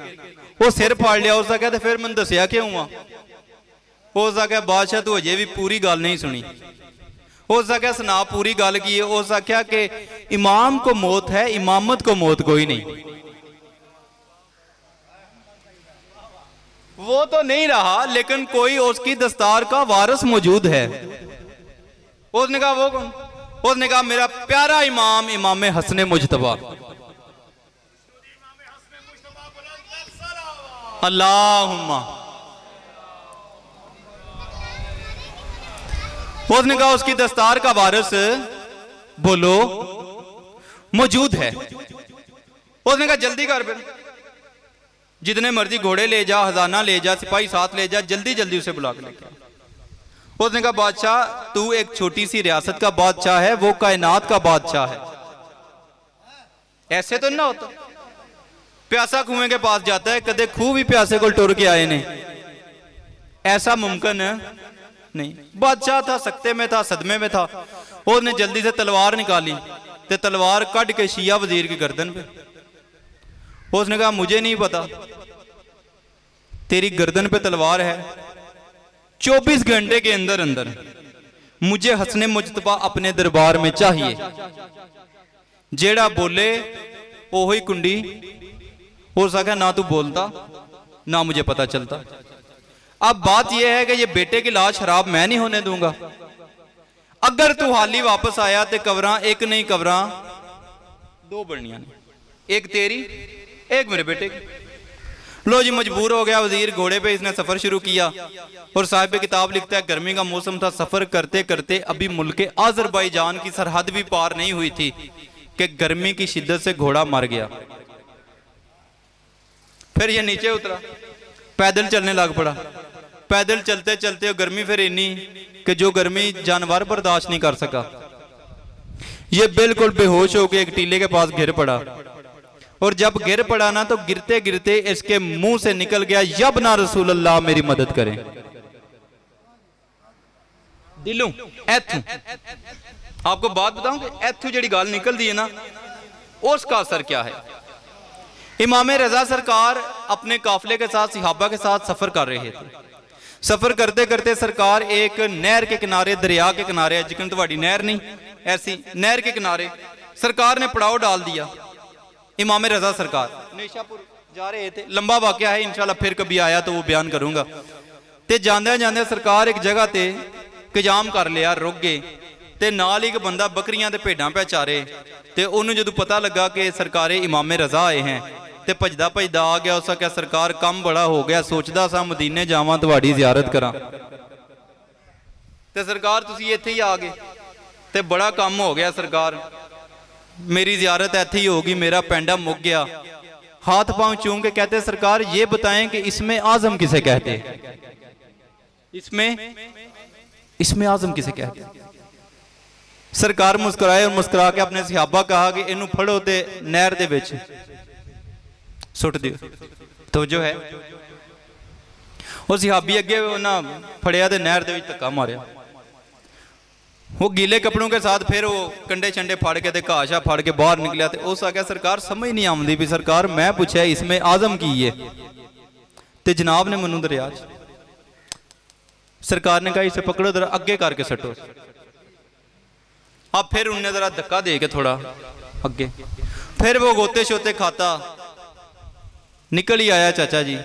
ਉਹ ਸਿਰ ਫਾੜ ਲਿਆ ਉਸ ਦਾ, ਕਿਹਾ ਤੇ ਫਿਰ ਮੈਨੂੰ ਦੱਸਿਆ ਕਿਉਂ ਆ? ਉਸ ਦਾ ਕਿਹਾ ਬਾਦਸ਼ਾਹ ਤੂੰ ਅਜੇ ਵੀ ਪੂਰੀ ਗੱਲ नहीं सुनी। ਉਸ ਦਾ ਕਿਹਾ ਸੁਣਾ पूरी गल की है? ਉਸ ਦਾ ਕਿਹਾ कि इमाम को मौत है, इमामत को मौत कोई नहीं। वो तो नहीं रहा, लेकिन कोई उसकी दस्तार का वारिस मौजूद है। उसने कहा वो कौन? उसने कहा मेरा प्यारा इमाम, इमाम हसन मुजतबा। अल्लाहुम्मा। उसने कहा उसकी दस्तार का वारिस बोलो मौजूद है। उसने कहा जल्दी कर, फिर जितने मर्जी घोड़े ले जा, खजाना ले जा, सिपाही साथ ले जा, जल्दी जल्दी उसे बुला के लेके आ। उसने कहा बादशाह तू एक छोटी सी रियासत का बादशाह है, वो कायनात का बादशाह है, ऐसे तो ना होता। प्यासा कुएं के पास जाता है, कदे खूह भी प्यासे को टुर के आए ने, ऐसा मुमकिन नहीं। बादशाह था, सख्ते में था, सदमे में था। उसने जल्दी से तलवार निकाली, ते तलवार कट के शिया वजीर की गर्दन पे। उसने कहा मुझे नहीं पता, तेरी गर्दन पे तलवार है, 24 घंटे के अंदर अंदर मुझे हसन मुजतबा अपने दरबार में चाहिए। जेड़ा बोले वो ही कुंडी। हो सका ना तू बोलता ना मुझे पता चलता। अब बात यह है कि ये बेटे की लाश खराब मैं नहीं होने दूंगा। अगर तू हाली वापस आया तो कवरां एक नहीं, कवरां दो बननियां ने, एक तेरी एक मेरे बेटे की। लो जी मजबूर हो गया वजीर, घोड़े पे इसने सफर शुरू किया। और साहिब किताब लिखता है गर्मी का मौसम था, सफर करते करते अभी मुल्क आज़रबाईजान की सरहद भी पार नहीं हुई थी कि गर्मी की शिद्दत से घोड़ा मर गया। फिर ये नीचे उतरा, पैदल चलने लग पड़ा। पैदल चलते चलते गर्मी फिर इतनी कि जो गर्मी जानवर बर्दाश्त नहीं कर सका। ये बिल्कुल बेहोश होकर एक टीले के पास गिर पड़ा। और जब गिर पड़ा ना तो गिरते गिरते इसके मुंह से निकल गया यबना रसूल अल्लाह मेरी मदद करें। दिलों ऐथू आपको बात बताऊं कि ऐथू जड़ी गाल निकल दी है ना, उसका असर क्या है। इमाम रजा सरकार अपने काफले के साथ, सिहाबा के साथ सफर कर रहे थे। सफर करते करते सरकार एक नहर के किनारे, दरिया के किनारे, जिकन तुम्हारी नहर नहीं, ऐसी नहर के किनारे सरकार ने पड़ाव डाल दिया। इमाम रजा सरकार नेशापुर जा रहे थे। लंबा वाकया है, इंशाल्लाह फिर कभी आया तो वो बयान करूंगा। ते जांदे जांदे सरकार एक जगह ते कजाम कर लिया, रुक गए। ते नाल एक बंदा बकरियां ते भेडां पे चारे। ते उन्होंने जदों पता लगा कि सरकारे इमाम रजा आए हैं ते भजदा भजदा आ गया। उसका क्या सरकार कम बड़ा हो गया, सोचदा सा मदीने जावां तुहाडी ज़ियारत करां। ते सरकार तुसीं इत्थे ही आ गए ते बड़ा कम हो गया सरकार, मेरी ज़ियारत इत्थे ही होगी, मेरा पैंडा मुक गया। हाथ पांव चूम के कहते सरकार ये बताएं कि इसमें आजम किसे कहते हैं, इसमें आजम किसे कहते हैं। सरकार मुस्कुराए और मुस्कुरा के अपने सहाबा कहा कि इनू फड़ो ते नहर दे विच सुट दियो। तो जो है वो सहाबी अगे उन्हें फड़िया ते नहर दे विच धक्का मारिया। वो गीले कपड़ों के साथ फिर वो कंडे चंडे फाड़ के ते घाशा फाड़ के बाहर निकलिया। तो उस आख्या सरकार समझ नहीं आती भी सरकार मैं पूछा इसमें आजम की है, ते जनाब ने मनु दरिया। सरकार ने कहा इसे पकड़ो जरा अगे करके सटो। अब फिर उन्हें जरा धक्का दे के थोड़ा अगे, फिर वो गोते शोते खाता निकल ही आया चाचा जी।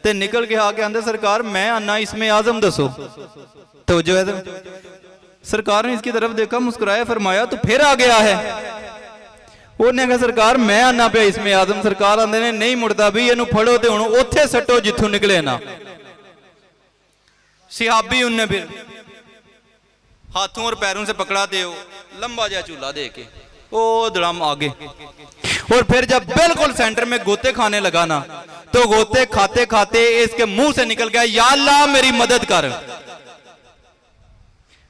ते निकल के आके आंदे सरकार मैं आना इसमें आजम दसो। तो जो है सरकार ने इसकी तरफ देखा, मुस्कुराया, फरमाया तो फिर आ गया है। उन्हें कहा सरकार मैं आना पे इसमें आजम। सरकार आंदे ने नहीं मुड़ता भी इनू फड़ो ते हुण उत्थे सटो जिथों निकले ना। सिहाबी उन्हें फिर हाथों और पैरों से पकड़ा दे, लंबा जा चूल्हा दे के ओ दड़म आगे। और फिर जब बिल्कुल सेंटर में गोते खाने लगा ना, तो गोते खाते खाते इसके मुंह से निकल गया या अल्लाह मेरी मदद कर।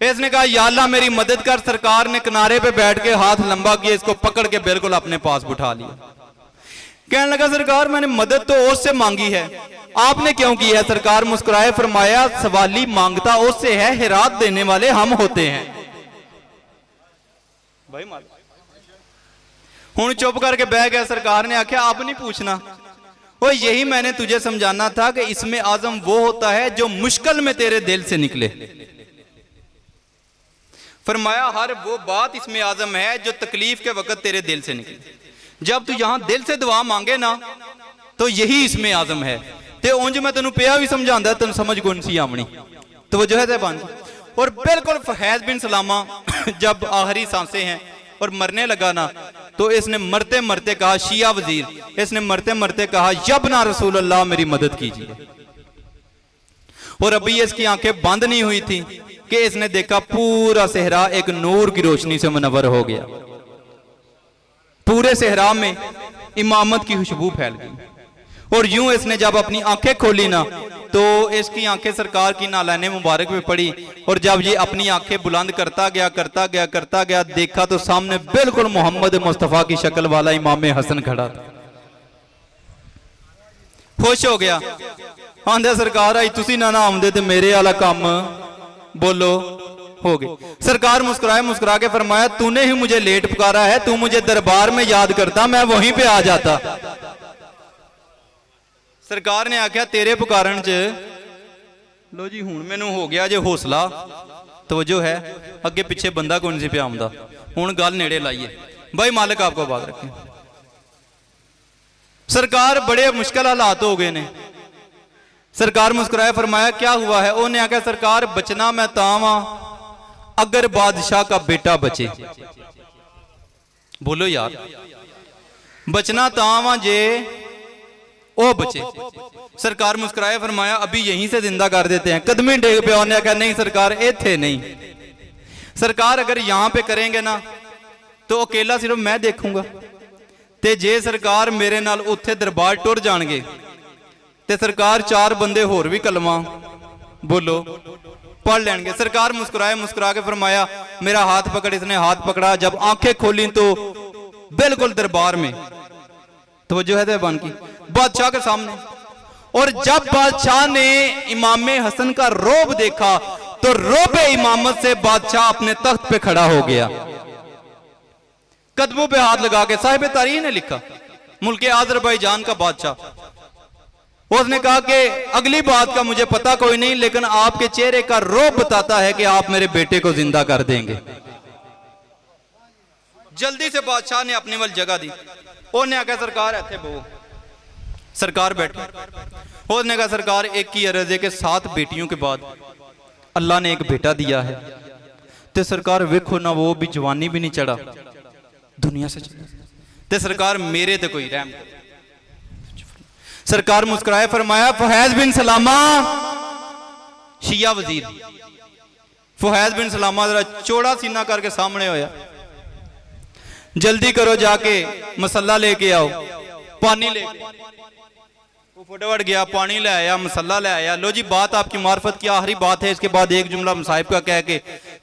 इसने कहा या अल्लाह मेरी मदद कर। सरकार ने किनारे पे बैठ के हाथ लंबा किया, इसको पकड़ के बिल्कुल अपने पास बिठा लिया। कहने लगा सरकार मैंने मदद तो उससे मांगी है, आपने क्यों की है। सरकार मुस्कुराए, फरमाया सवाली मांगता उससे है, हिरात देने वाले हम होते हैं। भाई मालिक हूँ चुप करके बह गया। सरकार ने आख्या अब नहीं पूछना, वो यही मैंने तुझे समझाना था कि इसमें आजम वो होता है जो मुश्किल में तेरे दिल से निकले। फरमाया हर वो बात इसमें आजम है जो तकलीफ के वक्त तेरे दिल से निकले। जब तू यहां दिल से दुआ मांगे ना तो यही इसमें आजम है। ते उंज मैं तेन पिया भी समझांदा तेन समझ कौन सी आमनी तो जो है बन। और बिल्कुल फहद बिन सलामा जब आखिरी सांसें हैं और मरने लगा ना तो इसने मरते मरते कहा, शिया वजीर, इसने मरते मरते कहा यबना रसूल अल्लाह मेरी मदद कीजिए। और अभी इसकी आंखें बंद नहीं हुई थी कि इसने देखा पूरा सहरा एक नूर की रोशनी से मुनव्वर हो गया। पूरे सहरा में इमामत की खुशबू फैल गई। और यूं इसने जब अपनी आंखें खोली ना तो इसकी आंखें सरकार की नालाने मुबारक में पड़ी। और जब ये अपनी आंखें बुलंद करता गया देखा तो सामने बिल्कुल मोहम्मद मुस्तफा की शक्ल वाला इमाम हसन खड़ा था। खुश हो गया, आंदे सरकार आई तुसी ना आमदे ते मेरे वाला काम बोलो हो गए। सरकार मुस्कुरा के फरमाया तूने ही मुझे लेट पुकारा है, तू मुझे दरबार में याद करता मैं वहीं पे आ जाता। सरकार ने आख्या तेरे पुकारन च लो जी हूं मैनू हो गया जे हौसला तवज्जो है, अगे पिछे बंदा कौन सी पे आमदा। हुण गल नेड़े लाइए। भाई मालिक आपको आबाद रखे। सरकार बड़े मुश्किल हालात हो गए ने। सरकार मुस्कुराया फरमाया क्या हुआ है? उन्हें आख्या सरकार बचना मैं तां अगर बादशाह का बेटा बचे। बोलो यार, बचना तां जे ओ बचे। सरकार मुस्कुराए फरमाया अभी यहीं से जिंदा कर देते हैं। कदमी डेग पे उन्हें आख्या नहीं सरकार इत्थे नहीं। सरकार अगर यहां पे करेंगे ना तो अकेला सिर्फ मैं देखूंगा, ते जे सरकार मेरे नाल उत्थे दरबार टुर जाणगे ते सरकार चार बंदे होर भी कलमा बोलो पढ़ लेंगे। सरकार मुस्कुरा के फरमाया मेरा हाथ पकड़। इसने हाथ पकड़ा, जब आंखें खोली तो बिल्कुल दरबार में तवज्जो है बन की बादशाह के सामने। और जब बादशाह ने इमाम हसन का रोब देखा तो रोबे इमामत से बादशाह अपने तख्त पे खड़ा हो गया, कदमों पे हाथ लगा के। साहिब तारीख ने लिखा मुल्क अजरबैजान का बादशाह, उसने कहा कि अगली बात का मुझे पता कोई नहीं, लेकिन आपके चेहरे का रोब बताता है कि आप मेरे बेटे को जिंदा कर देंगे। जल्दी से बादशाह ने अपनी वाल जगह दी। उन्हें आख्या सरकार इत्थे बहु। सरकार बैठी। उसने कहा सरकार एक ही अर्ज है कि 7 बेटियों के बाद अल्लाह ने एक बेटा दिया है। तो सरकार वेखो ना वो भी जवानी भी नहीं चढ़ा दुनिया से चला। तो सरकार मेरे तो कोई रहम। सरकार मुस्कुराए फरमाया फहद बिन सलामा शिया वजीर। फहद बिन सलामा जरा चौड़ा सीना करके सामने होया, जल्दी करो जाके मसल्ला लेके आओ, पानी ले। वो फटाफट गया, पानी ले आया, मसल्ला ले आया। लो जी बात आपकी मार्फत की आखिरी बात है, इसके बाद एक जुमला मुसाहिब का कह के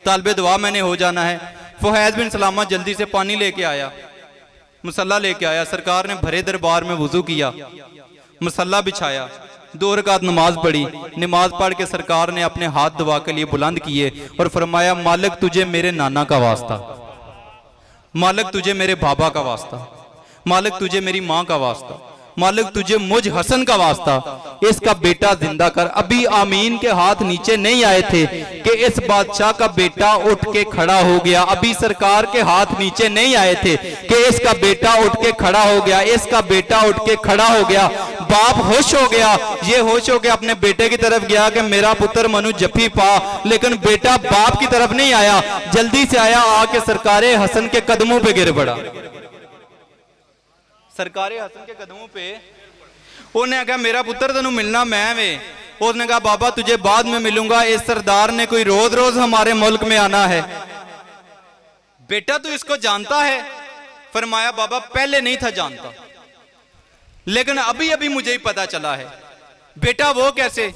तालिबे दुआ मैंने हो जाना है। फहद बिन सलामा जल्दी से पानी लेके आया, मसल्ला लेके आया। सरकार ने भरे दरबार में वुजू किया, मसल्ला बिछाया, 2 रकात नमाज पढ़ी। नमाज पढ़ के सरकार ने अपने हाथ दुआ के लिए बुलंद किए और फरमाया मालिक तुझे मेरे नाना का वास्ता, मालिक तुझे मेरे बाबा का वास्ता, मालिक तुझे मेरी माँ का वास्ता, मालिक तुझे मुझ हसन का वास्ता, इसका बेटा जिंदा कर। अभी आमीन के हाथ नीचे नहीं आए थे कि इस बादशाह का बेटा उठ के खड़ा हो गया। अभी सरकार के हाथ नीचे नहीं आए थे कि इसका बेटा उठ के खड़ा हो गया, इसका बेटा उठ के खड़ा हो गया। बाप होश हो गया, ये होश हो के अपने बेटे की तरफ गया कि मेरा पुत्र मनु जफी पा, लेकिन बेटा बाप की तरफ नहीं आया, जल्दी से आया, आके सरकारे हसन के कदमों पे गिर पड़ा। सरकारे हसन के कदमों पे उन्हें कहा मेरा पुत्र तेनू मिलना मैं वे। उसने कहा बाबा तुझे बाद में मिलूंगा, इस सरदार ने कोई रोज रोज हमारे मुल्क में आना है। बेटा तू इसको जानता है? फरमाया बाबा पहले नहीं था जानता, लेकिन अभी अभी मुझे ही पता चला है। बेटा वो कैसे?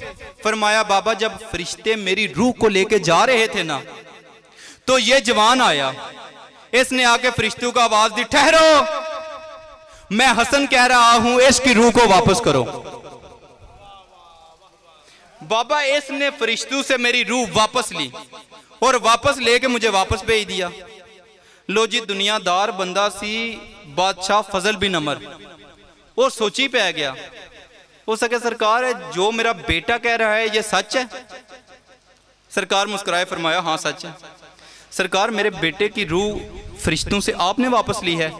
फरमाया बाबा जब फरिश्ते मेरी रूह को लेके जा रहे थे ना तो ये जवान आया, इसने आके फरिश्तों को आवाज दी ठहरो, मैं हसन कह रहा हूं इसकी रूह को वापस करो। बाबा इसने फरिश्तों से मेरी रूह वापस ली और वापस लेके मुझे वापस भेज दिया। लो जी दुनियादार बंदा सी बादशाह फजल बिन अमर, वो सोची पै गया। हो सके सरकार जो मेरा बेटा कह रहा है ये सच है? सरकार मुस्कुराए फरमाया हाँ सच है। सरकार मेरे बेटे की रूह फरिश्तों से आपने वापस ली है?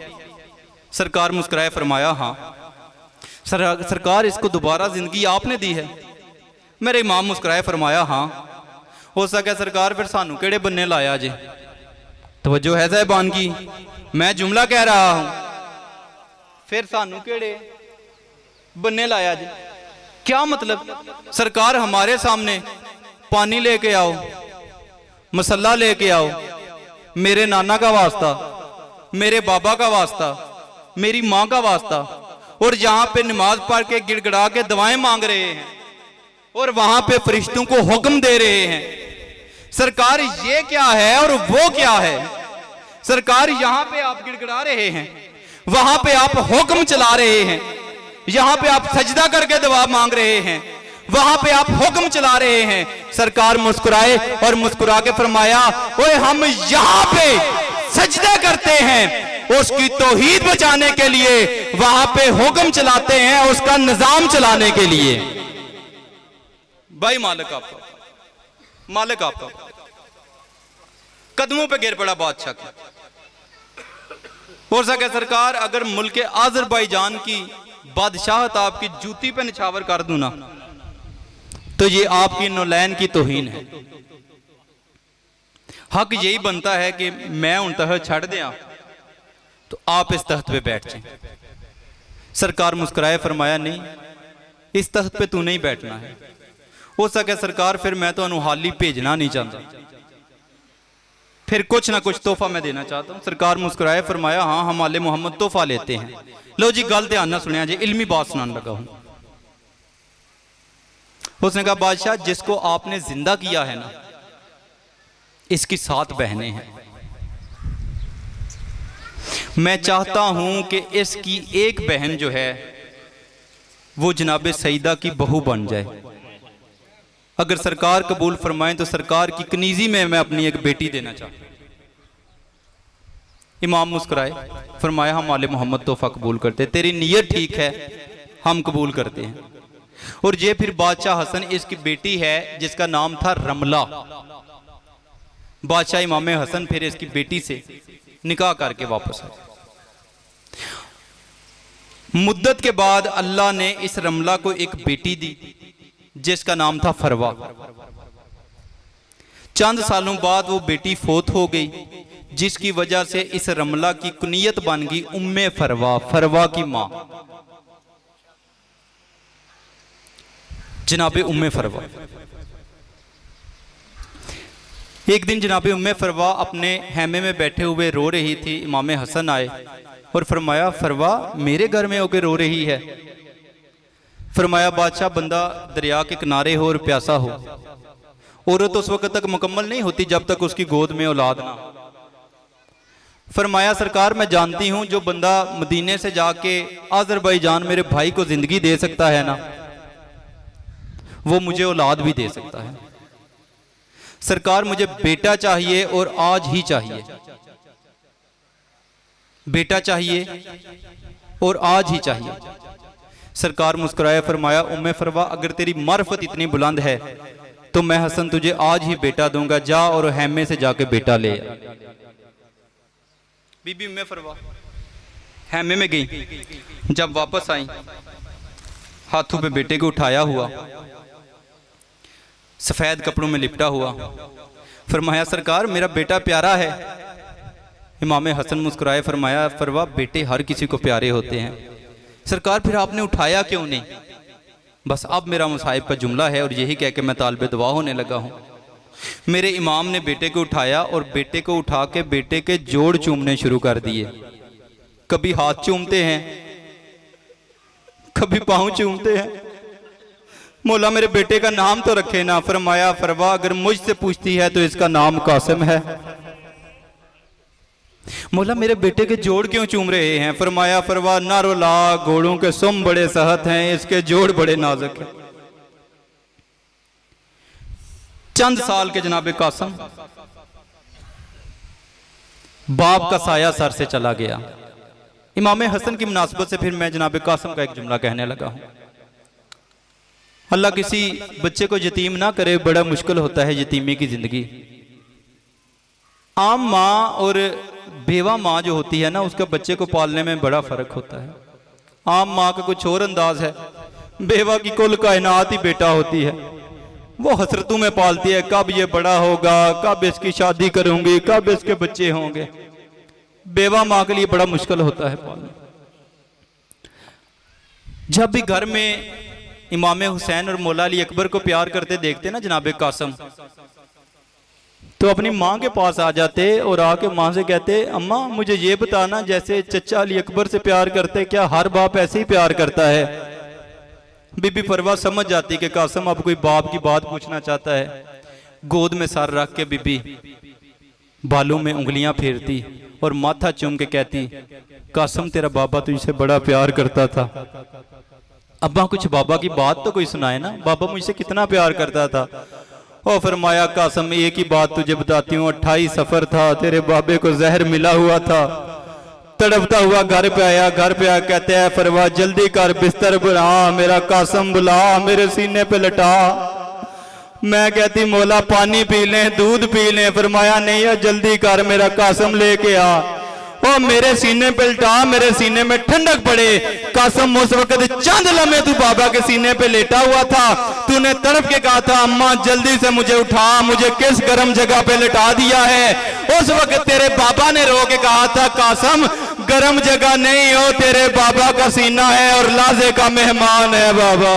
सरकार मुस्कुराए फरमाया हाँ। सरकार इसको दोबारा जिंदगी आपने दी है? मेरे इमाम मुस्कुराए फरमाया हाँ। हो सके सरकार फिर सानू केड़े बन्ने लाया जे? तवज्जो है साहिबान की, मैं जुमला कह रहा हूं, फिर सानू केड़े बन्ने लाया जे? क्या मतलब? सरकार हमारे सामने पानी लेके आओ, मसल्ला लेके आओ, मेरे नाना का वास्ता, मेरे बाबा का वास्ता, मेरी माँ का वास्ता, और जहां पे नमाज पढ़ के गिड़गिड़ा के दुआएं मांग रहे हैं और वहां पे फरिश्तों को हुक्म दे रहे हैं। सरकार ये क्या है और वो क्या है? सरकार यहां पे आप गिड़गिड़ा रहे हैं, वहां पे आप हुक्म चला रहे हैं, यहां पे आप सजदा करके दुआ मांग रहे हैं, वहां पे आप हुक्म चला रहे हैं। सरकार मुस्कुराए और मुस्कुरा के फरमाया ओए हम यहां पे सजदा करते हैं उसकी तौहीद बचाने के लिए, वहां पे हुक्म चलाते हैं उसका निजाम चलाने के लिए। भाई मालिक आपका, मालिक आपका कदमों पे गिर पड़ा बादशाह के। हो सके सरकार अगर मुल्क आज़रबाईजान की बादशाहत आपकी जूती पे निछावर कर दूं ना, तो ये आपकी नौलैन की तौहीन है। हक यही बनता है कि मैं उन तहत छड़ दिया तो आप इस तख्त पे बैठ जाएं। सरकार मुस्कुराए फरमाया नहीं, इस तख्त पे तू नहीं बैठना है। हो सके सरकार फिर मैं तो हाली भेजना नहीं चाहता, फिर कुछ ना कुछ तोहफा मैं देना चाहता हूं। सरकार मुस्कुराए फरमाया हाँ हम आले मोहम्मद तोहफा लेते हैं। लो जी गल ध्यान ना सुनिया जी, इल्मी बात सुनाने लगा हूं। उसने कहा बादशाह जिसको आपने जिंदा किया है ना, इसकी 7 बहनें हैं, मैं चाहता हूं कि इसकी एक बहन जो है वो जनाब सईदा की बहू बन जाए। अगर सरकार कबूल फरमाएं तो सरकार की कनीजी में मैं अपनी एक बेटी देना चाहता हूं। इमाम मुस्कुराए फरमाया हम आले मोहम्मद तोहफा कबूल करते, तेरी नीयत ठीक है, हम कबूल करते हैं। और ये फिर बादशाह हसन इसकी बेटी है जिसका नाम था रमला। बादशाह इमाम हसन फिर इसकी बेटी से निकाह करके वापस आए। मुद्दत के बाद अल्लाह ने इस रमला को एक बेटी दी जिसका नाम था फरवा। चंद सालों बाद वो बेटी फोत हो गई, जिसकी वजह से इस रमला की कुनियत बन गई उम्मे फरवा, फरवा की मां जनाबे उम्मे फरवा। एक दिन जनाबे उम्मे फरवा अपने हैमे में बैठे हुए रो रही थी। इमाम हसन आए और फरमाया फरवा मेरे घर में होकर रो रही है? फरमाया बादशाह बंदा दरिया के किनारे हो और प्यासा हो, औरत उस वक्त तक मुकम्मल नहीं होती जब तक उसकी गोद में औलाद ना। फरमाया सरकार मैं जानती हूं जो बंदा मदीने से जाके आज़रबाईजान मेरे भाई को जिंदगी दे सकता है ना, वो मुझे औलाद भी दे सकता है। सरकार मुझे बेटा चाहिए और आज ही चाहिए, बेटा चाहिए और आज ही चाहिए। सरकार मुस्कुराया फरमाया उम्मे फरवा अगर तेरी मार्फत इतनी बुलंद है तो मैं हसन तुझे आज ही बेटा दूंगा, जा और हैमे से जाके बेटा ले। बीबी उम्मे फरवा हैमे में गई, जब वापस आई हाथों पे बेटे को उठाया हुआ, सफेद कपड़ों में लिपटा हुआ। फरमाया सरकार मेरा बेटा प्यारा है। इमाम हसन मुस्कुराए फरमाया फरवा बेटे हर किसी को प्यारे होते हैं। सरकार फिर आपने उठाया क्यों नहीं? बस अब मेरा मुसाहिब का जुमला है और यही कह के मैं तालिब दुआ होने लगा हूं। मेरे इमाम ने बेटे को उठाया और बेटे को उठा के बेटे के जोड़ चूमने शुरू कर दिए। कभी हाथ चूमते हैं, कभी पांव चूमते हैं। मौला मेरे बेटे का नाम तो रखे ना। फरमाया फरवा अगर मुझसे पूछती है तो इसका नाम कासिम है। मौला मेरे बेटे के जोड़ क्यों चूम रहे हैं? फरमाया फरवा ना रोला, घोड़ों के सुम बड़े सहत हैं, इसके जोड़ बड़े नाजुक हैं। चंद साल के जनाबे कासिम बाप का साया सर से चला गया। इमाम हसन की मुनासबत से फिर मैं जनाब कासिम का एक जुमला कहने लगा हूँ। अल्लाह किसी बच्चे को यतीम ना करे, बड़ा मुश्किल होता है यतीमी की जिंदगी। आम माँ और बेवा माँ जो होती है ना, उसका बच्चे को पालने में बड़ा फर्क होता है। आम माँ का कुछ और अंदाज है, बेवा की कुल कायनात ही बेटा होती है। वो हसरतों में पालती है, कब ये बड़ा होगा, कब इसकी शादी करूंगी, कब इसके बच्चे होंगे। बेवा माँ के लिए बड़ा मुश्किल होता है पालना। जब भी घर में इमाम हुसैन और मौला अली अकबर को प्यार करते देखते ना जनाब कासिम, तो अपनी माँ के पास आ जाते और आके माँ से कहते, अम्मा मुझे ये बताना, जैसे चचा अली अकबर से प्यार करते, क्या हर बाप ऐसे ही प्यार करता है? बीबी फरवा समझ जाती कि कासिम अब कोई बाप की बात पूछना चाहता है। गोद में सर रख के बीबी बालों में उंगलियां फेरती और माथा चूम के कहती, कासिम तेरा बाबा तुझसे बड़ा प्यार करता था। अब्बा कुछ बाबा की बात तो कोई सुनाए ना, बाबा मुझसे कितना प्यार करता था। और फरमाया, कासिम एक ही बात तुझे बताती हूँ, 28 सफर था, तेरे बाबे को जहर मिला हुआ था, तड़पता हुआ घर पे आया। घर पे आया कहते हैं, फरवा जल्दी कर, बिस्तर बुला, मेरा कासिम बुला, मेरे सीने पे लटा। मैं कहती मौला पानी पी लें, दूध पी लें। फरमाया नहीं है, जल्दी कर, मेरा कासिम लेके आ। ओ मेरे सीने पे लटा, मेरे सीने में ठंडक पड़े। कासिम उस वक्त चंद लम्हे तू बाबा के सीने पे लेटा हुआ था, तूने तड़प के कहा था, अम्मा जल्दी से मुझे उठा, मुझे किस गर्म जगह पे लेटा दिया है। उस वक्त तेरे बाबा ने रो के कहा था, कासिम गर्म जगह नहीं हो, तेरे बाबा का सीना है और लाजे का मेहमान है बाबा।